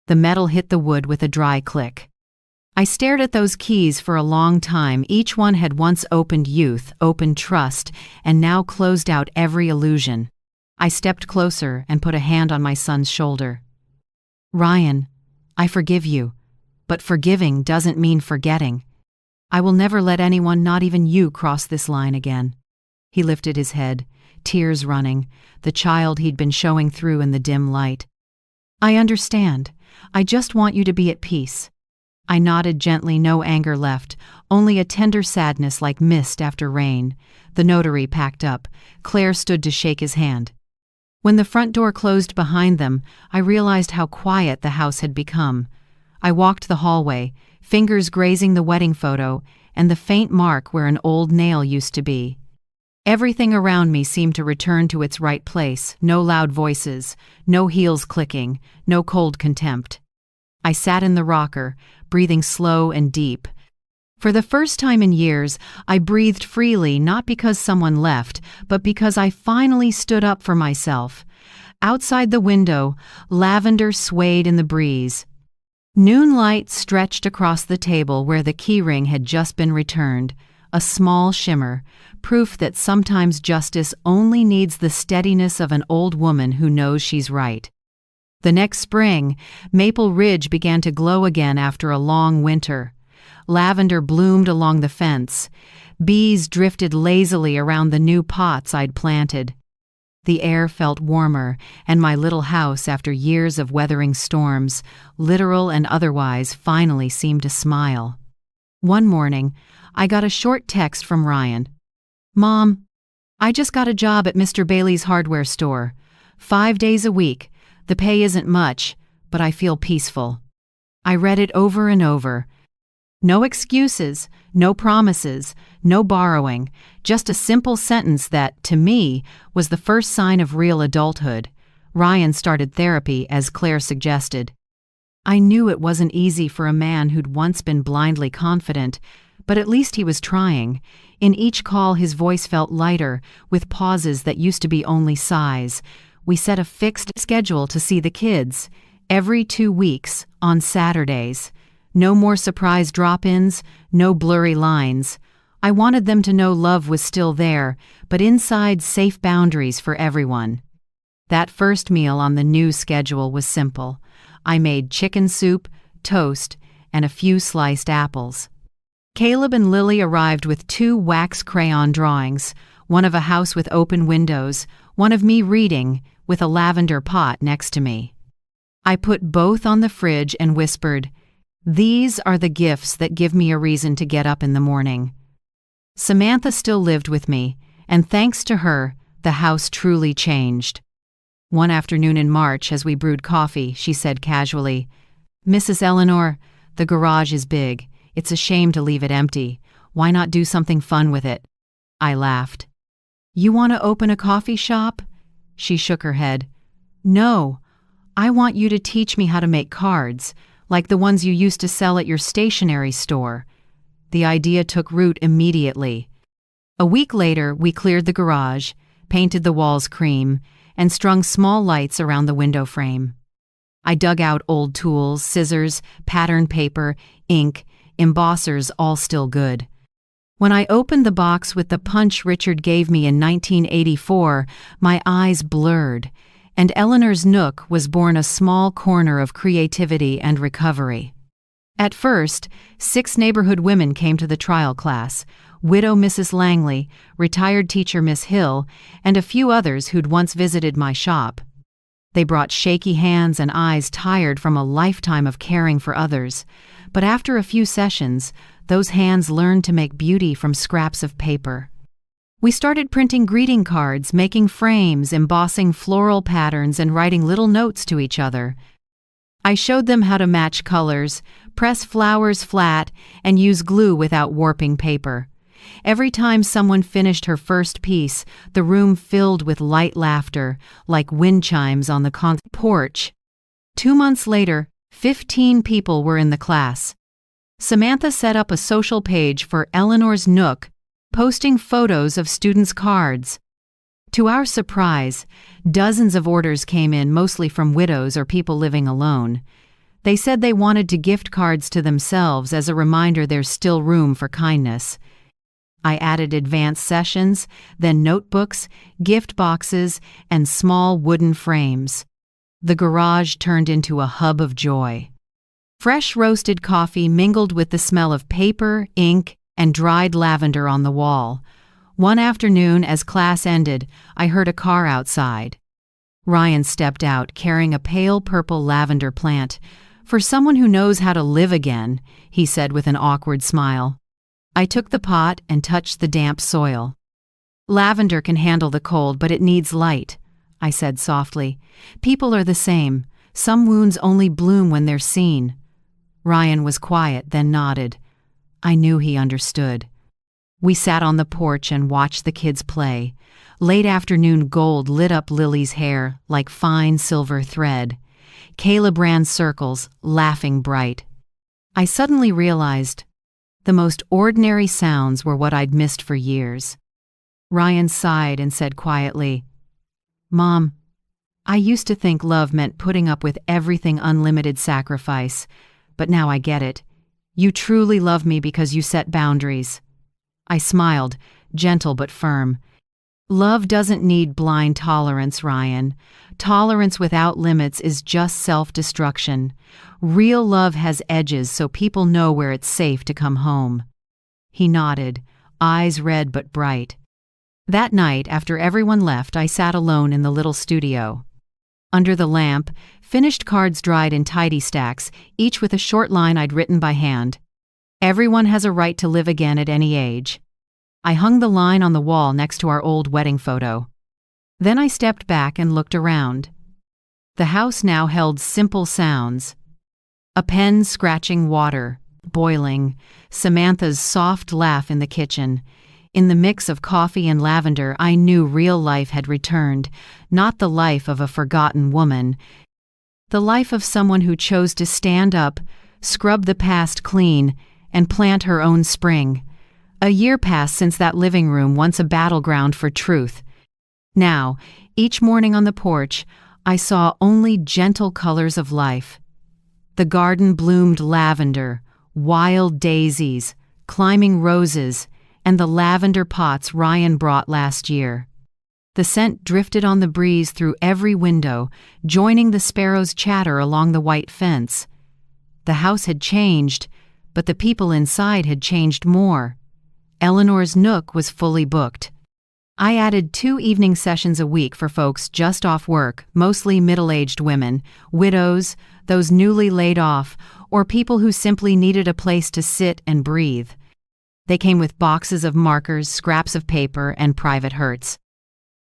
The metal hit the wood with a dry click. I stared at those keys for a long time. Each one had once opened youth, opened trust, and now closed out every illusion. I stepped closer and put a hand on my son's shoulder. Ryan, I forgive you, but forgiving doesn't mean forgetting. I will never let anyone, not even you, cross this line again. He lifted his head, tears running, the child he'd been showing through in the dim light. I understand. I just want you to be at peace. I nodded gently, no anger left, only a tender sadness like mist after rain. The notary packed up. Claire stood to shake his hand. When the front door closed behind them, I realized how quiet the house had become. I walked the hallway, fingers grazing the wedding photo and the faint mark where an old nail used to be. Everything around me seemed to return to its right place, no loud voices, no heels clicking, no cold contempt. I sat in the rocker, breathing slow and deep. For the first time in years, I breathed freely, not because someone left, but because I finally stood up for myself. Outside the window, lavender swayed in the breeze. Noon light stretched across the table where the keyring had just been returned, a small shimmer, proof that sometimes justice only needs the steadiness of an old woman who knows she's right. The next spring, Maple Ridge began to glow again after a long winter. Lavender bloomed along the fence. Bees drifted lazily around the new pots I'd planted. The air felt warmer, and my little house, after years of weathering storms, literal and otherwise, finally seemed to smile. One morning, I got a short text from Ryan. "Mom, I just got a job at Mr. Bailey's hardware store. 5 days a week. The pay isn't much, but I feel peaceful." I read it over and over. No excuses, no promises, no borrowing, just a simple sentence that, to me, was the first sign of real adulthood. Ryan started therapy, as Claire suggested. I knew it wasn't easy for a man who'd once been blindly confident, but at least he was trying. In each call, his voice felt lighter, with pauses that used to be only sighs. We set a fixed schedule to see the kids, every 2 weeks, on Saturdays. No more surprise drop-ins, no blurry lines. I wanted them to know love was still there, but inside safe boundaries for everyone. That first meal on the new schedule was simple. I made chicken soup, toast, and a few sliced apples. Caleb and Lily arrived with 2 wax crayon drawings, one of a house with open windows, one of me reading, with a lavender pot next to me. I put both on the fridge and whispered, "These are the gifts that give me a reason to get up in the morning." Samantha still lived with me, and thanks to her, the house truly changed. One afternoon in March, as we brewed coffee, she said casually, "Mrs. Eleanor, the garage is big. It's a shame to leave it empty. Why not do something fun with it?" I laughed. "You want to open a coffee shop?" She shook her head. "No, I want you to teach me how to make cards, like the ones you used to sell at your stationery store." The idea took root immediately. A week later, we cleared the garage, painted the walls cream, and strung small lights around the window frame. I dug out old tools, scissors, pattern paper, ink, embossers, all still good. When I opened the box with the punch Richard gave me in 1984, my eyes blurred, and Eleanor's Nook was born a small corner of creativity and recovery. At first, 6 neighborhood women came to the trial class: widow Mrs. Langley, retired teacher Miss Hill, and a few others who'd once visited my shop. They brought shaky hands and eyes tired from a lifetime of caring for others, but after a few sessions, those hands learned to make beauty from scraps of paper. We started printing greeting cards, making frames, embossing floral patterns, and writing little notes to each other. I showed them how to match colors, press flowers flat, and use glue without warping paper. Every time someone finished her first piece, the room filled with light laughter, like wind chimes on the porch. 2 months later, 15 people were in the class. Samantha set up a social page for Eleanor's Nook, posting photos of students' cards. To our surprise, dozens of orders came in, mostly from widows or people living alone. They said they wanted to gift cards to themselves as a reminder there's still room for kindness. I added advanced sessions, then notebooks, gift boxes, and small wooden frames. The garage turned into a hub of joy. Fresh roasted coffee mingled with the smell of paper, ink, and dried lavender on the wall. One afternoon, as class ended, I heard a car outside. Ryan stepped out carrying a pale purple lavender plant. "For someone who knows how to live again," he said with an awkward smile. I took the pot and touched the damp soil. "Lavender can handle the cold, but it needs light," I said softly. "People are the same. Some wounds only bloom when they're seen." Ryan was quiet, then nodded. I knew he understood. We sat on the porch and watched the kids play. Late afternoon gold lit up Lily's hair like fine silver thread. Caleb ran circles, laughing bright. I suddenly realized, The most ordinary sounds were what I'd missed for years. Ryan sighed and said quietly, "Mom, I used to think love meant putting up with everything unlimited sacrifice, but now I get it. You truly love me because you set boundaries." I smiled, gentle but firm. Love doesn't need blind tolerance, Ryan. Tolerance without limits is just self-destruction. Real love has edges so people know where it's safe to come home. He nodded, eyes red but bright. That night, after everyone left, I sat alone in the little studio. Under the lamp, finished cards dried in tidy stacks, each with a short line I'd written by hand. "Everyone has a right to live again at any age." I hung the line on the wall next to our old wedding photo. Then I stepped back and looked around. The house now held simple sounds. A pen scratching water, boiling, Samantha's soft laugh in the kitchen. In the mix of coffee and lavender, I knew real life had returned, not the life of a forgotten woman. The life of someone who chose to stand up, scrub the past clean, and plant her own spring. A year passed since that living room, once a battleground for truth. Now, each morning on the porch, I saw only gentle colors of life. The garden bloomed lavender, wild daisies, climbing roses, and the lavender pots Ryan brought last year. The scent drifted on the breeze through every window, joining the sparrows' chatter along the white fence. The house had changed, but the people inside had changed more. Eleanor's nook was fully booked. I added 2 evening sessions a week for folks just off work, mostly middle-aged women, widows, those newly laid off, or people who simply needed a place to sit and breathe. They came with boxes of markers, scraps of paper, and private hurts.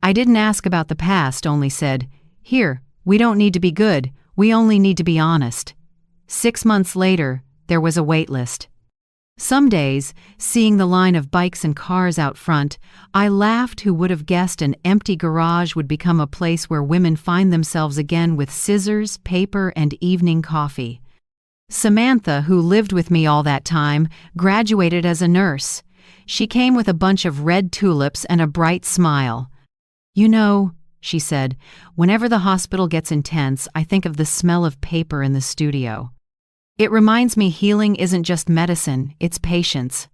I didn't ask about the past, only said, "Here, we don't need to be good, we only need to be honest." 6 months later, there was a wait list. Some days, seeing the line of bikes and cars out front, I laughed. Who would have guessed an empty garage would become a place where women find themselves again with scissors, paper, and evening coffee. Samantha, who lived with me all that time, graduated as a nurse. She came with a bunch of red tulips and a bright smile. "You know," she said, "whenever the hospital gets intense, I think of the smell of paper in the studio. It reminds me healing isn't just medicine, it's patience."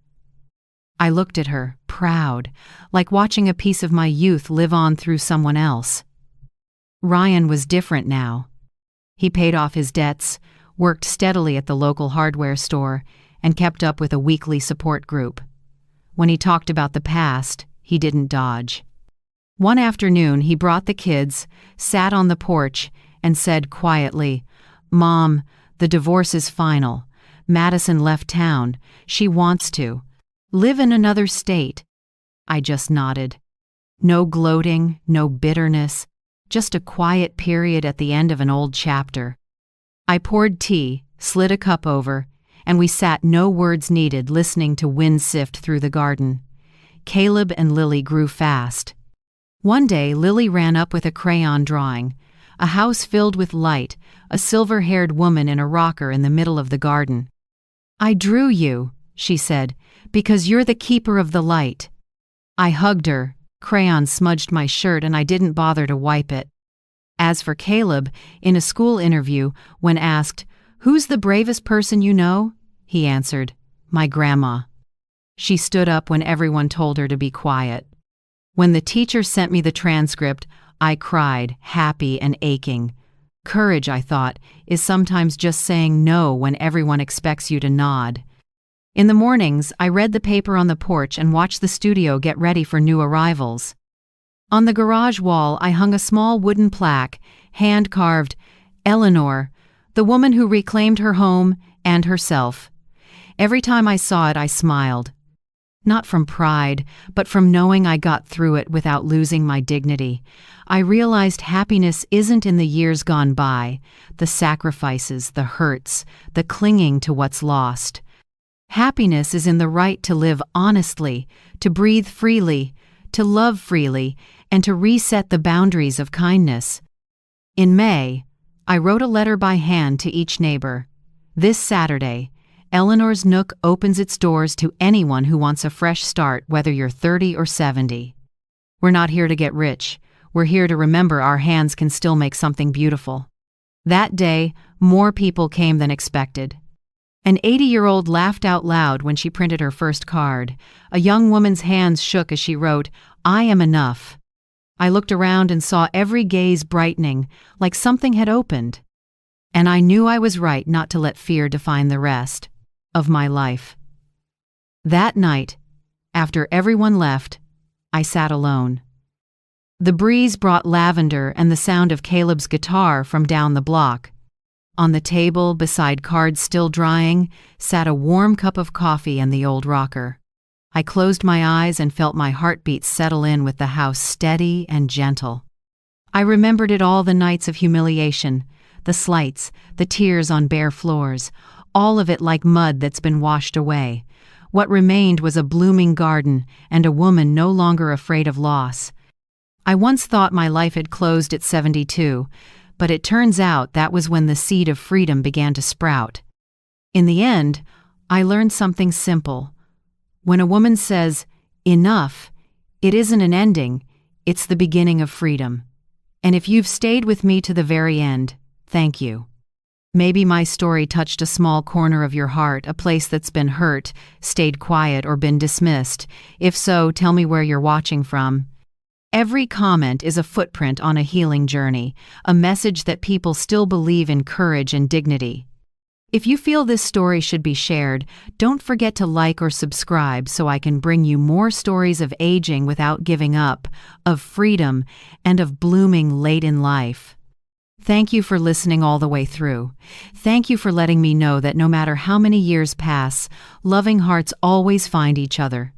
I looked at her, proud, like watching a piece of my youth live on through someone else. Ryan was different now. He paid off his debts, worked steadily at the local hardware store, and kept up with a weekly support group. When he talked about the past, he didn't dodge. One afternoon, he brought the kids, sat on the porch, and said quietly, "Mom, the divorce is final. Madison left town. She wants to live in another state." I just nodded. No gloating, no bitterness, just a quiet period at the end of an old chapter. I poured tea, slid a cup over, and we sat, no words needed, listening to wind sift through the garden. Caleb and Lily grew fast. One day, Lily ran up with a crayon drawing, a house filled with light, a silver-haired woman in a rocker in the middle of the garden. "I drew you," she said, "because you're the keeper of the light." I hugged her, crayon smudged my shirt, and I didn't bother to wipe it. As for Caleb, in a school interview, when asked, "Who's the bravest person you know?" he answered, "My grandma." She stood up when everyone told her to be quiet. When the teacher sent me the transcript, I cried, happy and aching. Courage, I thought, is sometimes just saying no when everyone expects you to nod. In the mornings, I read the paper on the porch and watched the studio get ready for new arrivals. On the garage wall, I hung a small wooden plaque, hand-carved, "Eleanor, the woman who reclaimed her home and herself." Every time I saw it, I smiled. Not from pride, but from knowing I got through it without losing my dignity. I realized happiness isn't in the years gone by, the sacrifices, the hurts, the clinging to what's lost. Happiness is in the right to live honestly, to breathe freely, to love freely, and to reset the boundaries of kindness. In May, I wrote a letter by hand to each neighbor. "This Saturday, Eleanor's Nook opens its doors to anyone who wants a fresh start, whether you're 30 or 70. We're not here to get rich. We're here to remember our hands can still make something beautiful. That day, more people came than expected. An 80-year-old laughed out loud when she printed her first card. A young woman's hands shook as she wrote, "I am enough." I looked around and saw every gaze brightening, like something had opened. And I knew I was right not to let fear define the rest of my life. That night, after everyone left, I sat alone. The breeze brought lavender and the sound of Caleb's guitar from down the block. On the table, beside cards still drying, sat a warm cup of coffee and the old rocker. I closed my eyes and felt my heartbeat settle in with the house steady and gentle. I remembered it all, the nights of humiliation, the slights, the tears on bare floors, all of it like mud that's been washed away. What remained was a blooming garden and a woman no longer afraid of loss. I once thought my life had closed at 72, but it turns out that was when the seed of freedom began to sprout. In the end, I learned something simple. When a woman says, "Enough," it isn't an ending, it's the beginning of freedom. And if you've stayed with me to the very end, thank you. Maybe my story touched a small corner of your heart, a place that's been hurt, stayed quiet, or been dismissed. If so, tell me where you're watching from. Every comment is a footprint on a healing journey, a message that people still believe in courage and dignity. If you feel this story should be shared, don't forget to like or subscribe so I can bring you more stories of aging without giving up, of freedom, and of blooming late in life. Thank you for listening all the way through. Thank you for letting me know that no matter how many years pass, loving hearts always find each other.